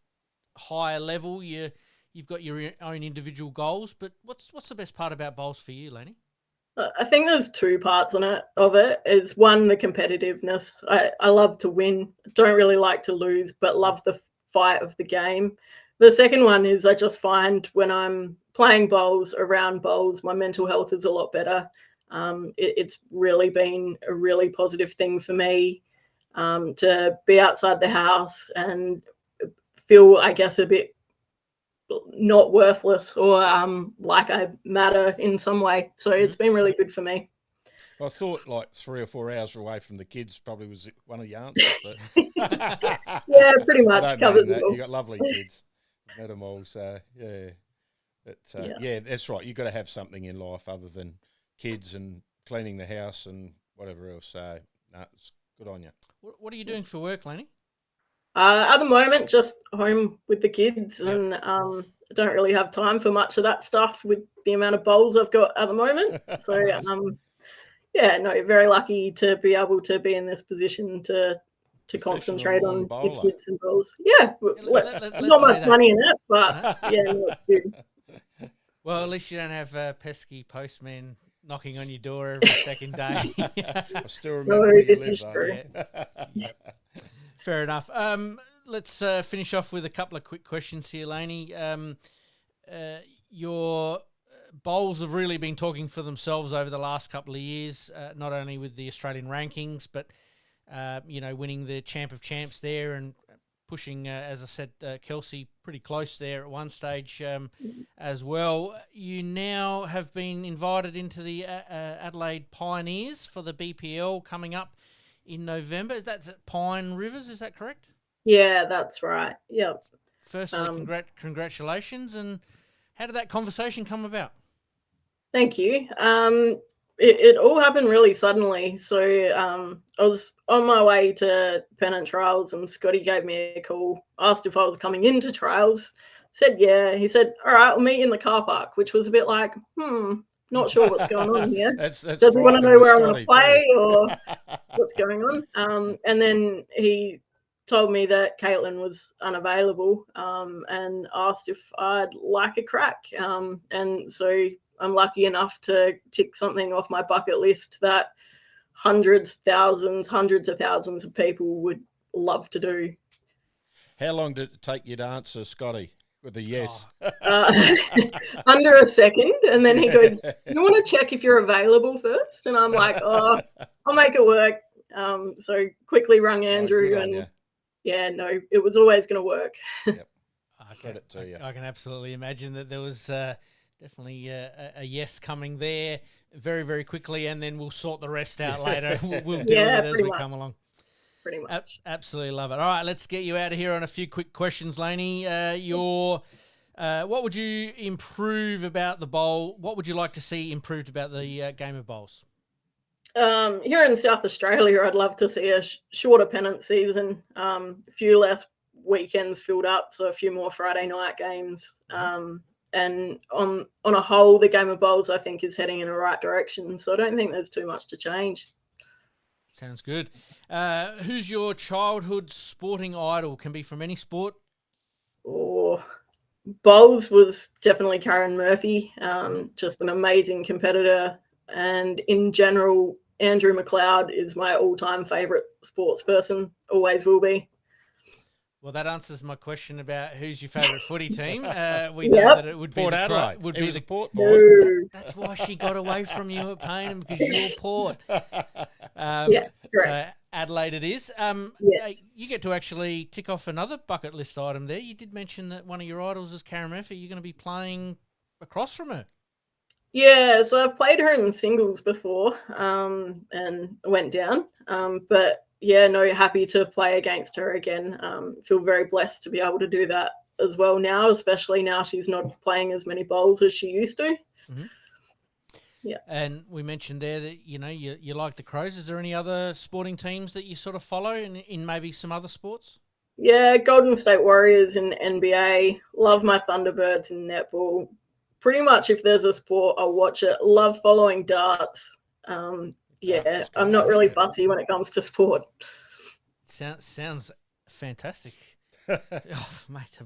higher level, you've got your own individual goals. But what's the best part about bowls for you, LAINI? I think there's 2 parts of it. It's one, the competitiveness. I love to win. Don't really like to lose, but love the fight of the game. The second one is I just find when I'm playing bowls, around bowls, my mental health is a lot better. It's really been a really positive thing for me to be outside the house and feel, I guess, a bit not worthless or like I matter in some way. So it's been really good for me. I thought like 3 or 4 hours away from the kids probably was one of the answers. But yeah, pretty much covers it all. You got lovely kids. Met them all, so yeah. Yeah, that's right. You've got to have something in life other than kids and cleaning the house and whatever else. So, it's good on you. What are you doing for work, LAINI? At the moment, just home with the kids, and I don't really have time for much of that stuff with the amount of bowls I've got at the moment. So, Yeah, no, very lucky to be able to be in this position to concentrate on the kids and girls. Yeah, not much money in it, but yeah, no, it's good. Well, at least you don't have a pesky postman knocking on your door every second day. I still remember where you live, true. Yeah. Fair enough. Let's finish off with a couple of quick questions here, LAINI. Your bowls have really been talking for themselves over the last couple of years, not only with the Australian rankings, but winning the Champ of Champs there and pushing, as I said, Kelsey pretty close there at one stage as well. You now have been invited into the Adelaide Pioneers for the BPL coming up in November. That's at Pine Rivers, is that correct? Yeah, that's right. Yep. Firstly, congratulations. And how did that conversation come about? Thank you. It all happened really suddenly. So I was on my way to pennant trials and Scotty gave me a call, asked if I was coming into trials. Said, yeah. He said, all right, we'll meet you in the car park, which was a bit like, not sure what's going on here. Does he want to know where I'm going to play or what's going on? And then he told me that Caitlin was unavailable and asked if I'd like a crack. And so I'm lucky enough to tick something off my bucket list that hundreds of thousands of people would love to do. How long did it take you to answer, Scotty, with a yes? Under a second. And then he goes, you want to check if you're available first? And I'm like, I'll make it work. So quickly rung Andrew yeah, no, it was always going to work. Yep. Credit to you. I can absolutely imagine that there was definitely a yes coming there very, very quickly, and then we'll sort the rest out later. We'll deal with it as we come along. Pretty much. Absolutely love it. All right, let's get you out of here on a few quick questions, LAINI. What would you improve about the bowl? What would you like to see improved about the game of bowls? Here in South Australia, I'd love to see a shorter pennant season, a few less weekends filled up, so a few more Friday night games. And on a whole, the game of bowls, I think, is heading in the right direction. So I don't think there's too much to change. Sounds good. Who's your childhood sporting idol? Can be from any sport. Bowls was definitely Karen Murphy, just an amazing competitor. And in general, Andrew McLeod is my all-time favourite sports person, always will be. Well, that answers my question about who's your favourite footy team. We know that it would be Port the Adelaide. Would be the Port. That's why she got away from you at Payneham, because you're Port. Yes, correct. So Adelaide it is. Yes. You get to actually tick off another bucket list item there. You did mention that one of your idols is Karen Murphy. You're going to be playing across from her. Yeah, so I've played her in singles before and went down. But yeah, no, happy to play against her again. Feel very blessed to be able to do that as well now, especially now she's not playing as many bowls as she used to. Mm-hmm. Yeah. And we mentioned there that, you like the Crows. Is there any other sporting teams that you sort of follow in maybe some other sports? Yeah, Golden State Warriors in NBA. Love my Thunderbirds in netball. Pretty much if there's a sport, I'll watch it. Love following darts. Yeah, I'm not really fussy when it comes to sport. Sounds fantastic. Oh, mate,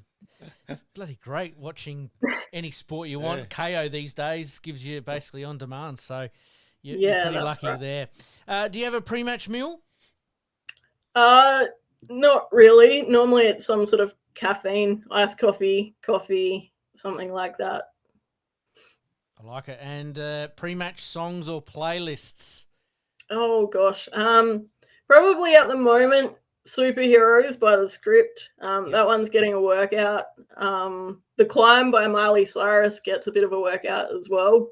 bloody great watching any sport you want. KO these days gives you basically on demand, so you're pretty lucky there. Do you have a pre-match meal? Not really. Normally it's some sort of caffeine, iced coffee, something like that. I like it. And pre-match songs or playlists? Oh gosh, probably at the moment, Superheroes by The Script. That one's getting a workout. The Climb by Miley Cyrus gets a bit of a workout as well.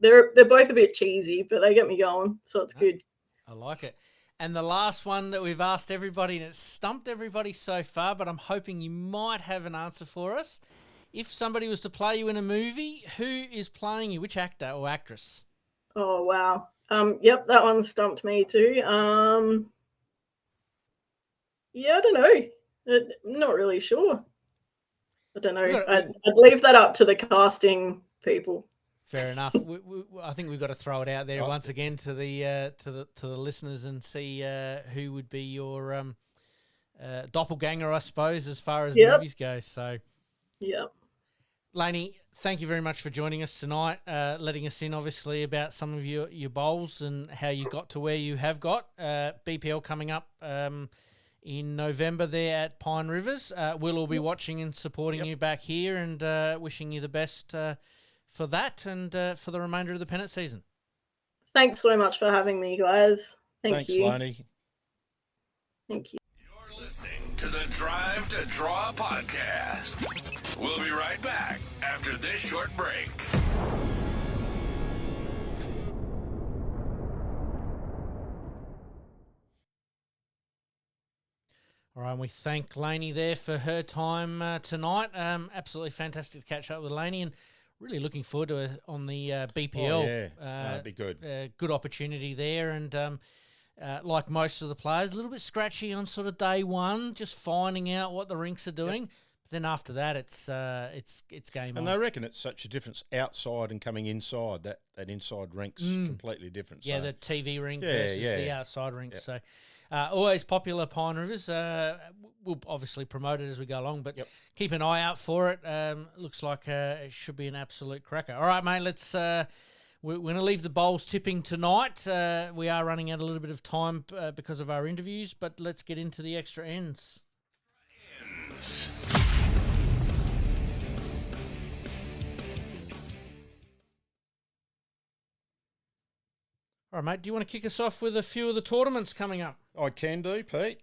They're both a bit cheesy, but they get me going, so it's good. I like it. And the last one that we've asked everybody, and it's stumped everybody so far, but I'm hoping you might have an answer for us. If somebody was to play you in a movie, who is playing you? Which actor or actress? Oh, wow. Yep, that one stumped me too. Yeah, I don't know. Not really sure. I don't know. I'd leave that up to the casting people. Fair enough. I think we've got to throw it out there once again to the listeners and see who would be your doppelganger, I suppose, as far as movies go. So, LAINI, thank you very much for joining us tonight, letting us in, obviously, about some of your bowls and how you got to where you have got. BPL coming up in November there at Pine Rivers. We'll all be watching and supporting you back here and wishing you the best for that and for the remainder of the pennant season. Thanks so much for having me, guys. Thanks, you. LAINI. Thank you. You're listening to the Drive to Draw podcast. We'll be right back after this short break. All right, and we thank LAINI there for her time tonight. Absolutely fantastic to catch up with LAINI and really looking forward to it on the BPL. That'd be good. Good opportunity there, and like most of the players, a little bit scratchy on sort of day one, just finding out what the rinks are doing. Yep. But then after that, it's game on. And they reckon it's such a difference outside and coming inside. That inside rink's completely different. Yeah, the TV rink versus the outside rink. Yep. So always popular, Pine Rivers. We'll obviously promote it as we go along, but keep an eye out for it. Looks like it should be an absolute cracker. All right, mate, let's... We're going to leave the bowls tipping tonight. We are running out a little bit of time because of our interviews, but let's get into the extra ends. All right, mate, do you want to kick us off with a few of the tournaments coming up? I can do, Pete.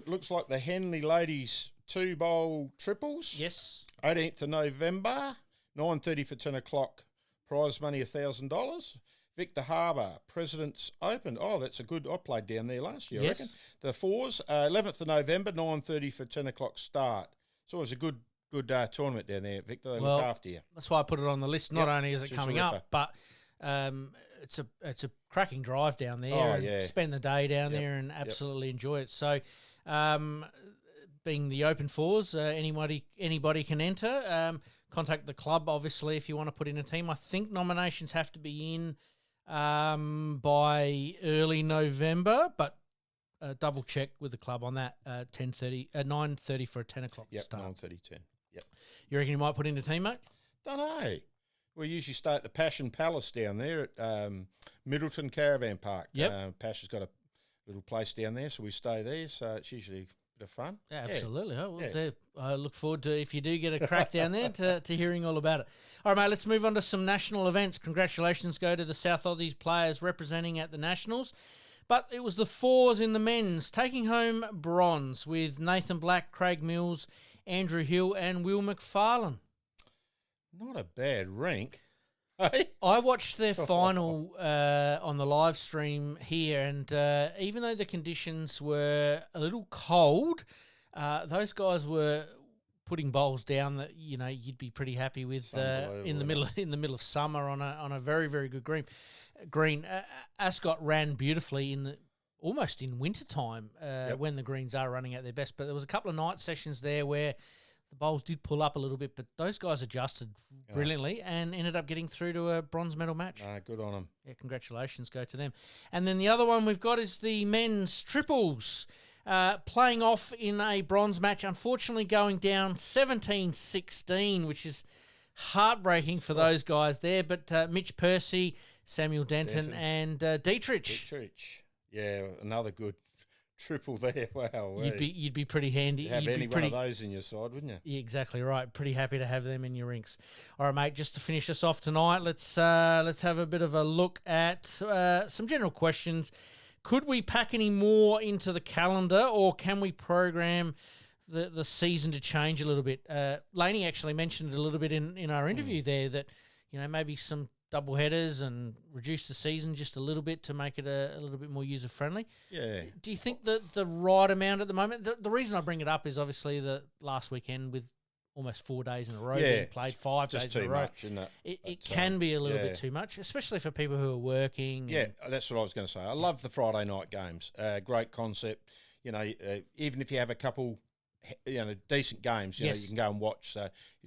Looks like the Henley Ladies 2-bowl triples. Yes. 18th of November, 9:30 for 10 o'clock. Prize money $1,000. Victor Harbour, President's Open. Oh, that's a good... I played down there last year, I reckon. The fours, 11th of November, 9:30 for 10 o'clock start. It's always a good tournament down there, Victor. They look after you. That's why I put it on the list. Not only is it coming up, but it's a cracking drive down there. And spend the day down there and absolutely enjoy it. So, being the open fours, anybody can enter. Contact the club, obviously, if you want to put in a team. I think nominations have to be in by early November, but double check with the club on that. 9:30 for a 10 o'clock start. 9:30, 10. Yep. You reckon you might put in a team, mate? Don't know. We usually stay at the Passion Palace down there at Middleton Caravan Park. Yep. Passion's got a little place down there, so we stay there. So it's usually a bit of fun. Yeah, absolutely. I look forward to, if you do get a crack down there, to hearing all about it. All right, mate, let's move on to some national events. Congratulations go to the South Aussies players representing at the Nationals. But it was the fours in the men's, taking home bronze with Nathan Black, Craig Mills, Andrew Hill and Will McFarlane. Not a bad rink. I watched their final on the live stream here, and even though the conditions were a little cold, those guys were putting bowls down that you'd be pretty happy with in the middle of summer on a very, very good green. Ascot ran beautifully almost in wintertime when the greens are running at their best. But there was a couple of night sessions there where the bowls did pull up a little bit, but those guys adjusted brilliantly and ended up getting through to a bronze medal match. Good on them. Yeah, congratulations go to them. And then the other one we've got is the men's triples, playing off in a bronze match, unfortunately going down 17-16, which is heartbreaking for those guys there. But Mitch Percy, Samuel Denton. And Dietrich. Yeah, another good triple there. Wow. You'd be pretty handy. You'd have one of those in your side, wouldn't you? Yeah, exactly right. Pretty happy to have them in your rinks. All right, mate, just to finish us off tonight, let's have a bit of a look at some general questions. Could we pack any more into the calendar, or can we program the season to change a little bit? LAINI actually mentioned it a little bit in our interview there that, maybe some double headers and reduce the season just a little bit to make it a little bit more user-friendly. Yeah. Do you think that the right amount at the moment? The reason I bring it up is obviously the last weekend with almost 4 days in a row being played, 5 days in a row. Just too much, isn't it? It can be a little bit too much, especially for people who are working. Yeah, that's what I was going to say. I love the Friday night games. Great concept. Even if you have a couple decent games. You Yes. know, you can go and watch.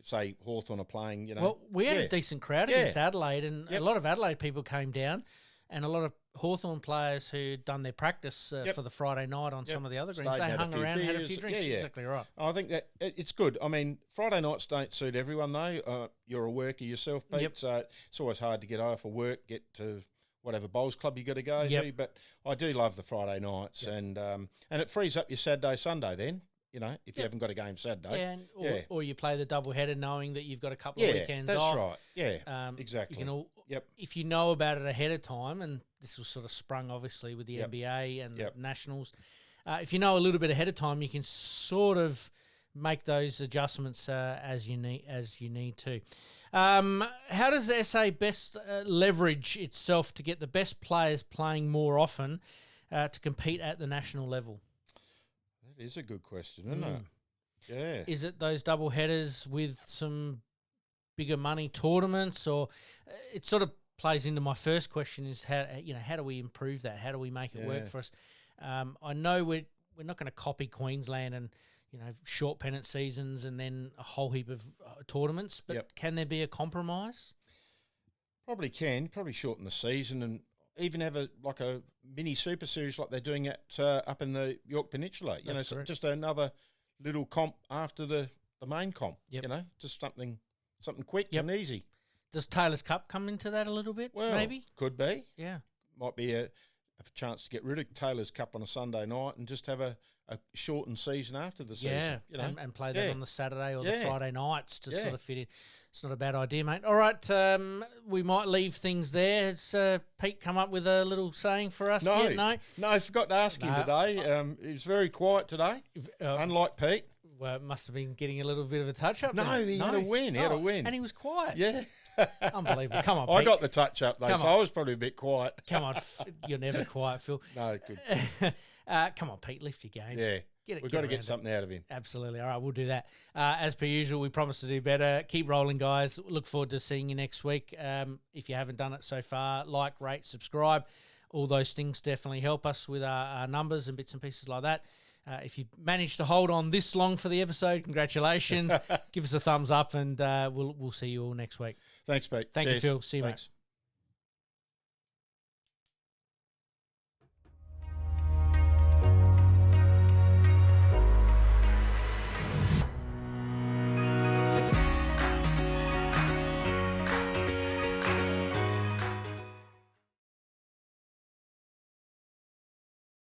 Say Hawthorn are playing. You know, Well, we had a decent crowd against Adelaide, and Yep. a lot of Adelaide people came down, and a lot of Hawthorn players who'd done their practice Yep. for the Friday night on some of the other greens, Stayed they and had a hung few around and had a few beers. drinks. Yeah. Exactly right. I think that it's good. I mean, Friday nights don't suit everyone though. You're a worker yourself, Pete, Yep. so it's always hard to get over for work, get to whatever bowls club you got to go Yep. to. But I do love the Friday nights, and it frees up your Saturday, Sunday. Then you know if you haven't got a game Saturday, Or you play the double header knowing that you've got a couple of weekends that's off. right. Yeah, exactly. You can if you know about it ahead of time, and this was sort of sprung obviously with the NBA and the Nationals. If you know a little bit ahead of time, you can sort of make those adjustments as you need to. How does the SA best leverage itself to get the best players playing more often to compete at the national level? That is a good question, isn't it? Yeah. Is it those double headers with some bigger money tournaments, or it sort of plays into my first question is how do we improve that? How do we make it work for us? I know we're not going to copy Queensland and short pennant seasons and then a whole heap of tournaments, but can there be a compromise? Probably can. Probably shorten the season and even have a mini super series like they're doing at up in the York Peninsula. That's correct. Just another little comp after the main comp. Yep. Just something quick and easy. Does Taylor's Cup come into that a little bit? Well, maybe could be. Yeah, might be a chance to get rid of Taylor's Cup on a Sunday night and just have a shortened season after the season. And play that on the Saturday or the Yeah. Friday nights to sort of fit in. It's not a bad idea, mate. All right, we might leave things there. Has Pete come up with a little saying for us yet? No, I forgot to ask him today. He was very quiet today, unlike Pete. Well, it must have been getting a little bit of a touch-up. No, then. he had a win. He had a win. And he was quiet. Yeah. Unbelievable. Come on, Pete. I got the touch-up, though, so I was probably a bit quiet. Come on. You're never quiet, Phil. No, good. Come on, Pete. Lift your game. Yeah. We've got to get something out of him. Absolutely. All right, we'll do that. As per usual, we promise to do better. Keep rolling, guys. Look forward to seeing you next week. If you haven't done it so far, like, rate, subscribe. All those things definitely help us with our numbers and bits and pieces like that. If you managed to hold on this long for the episode, congratulations. Give us a thumbs up, and we'll see you all next week. Thanks, Pete. Thank you, Phil. See you, mate.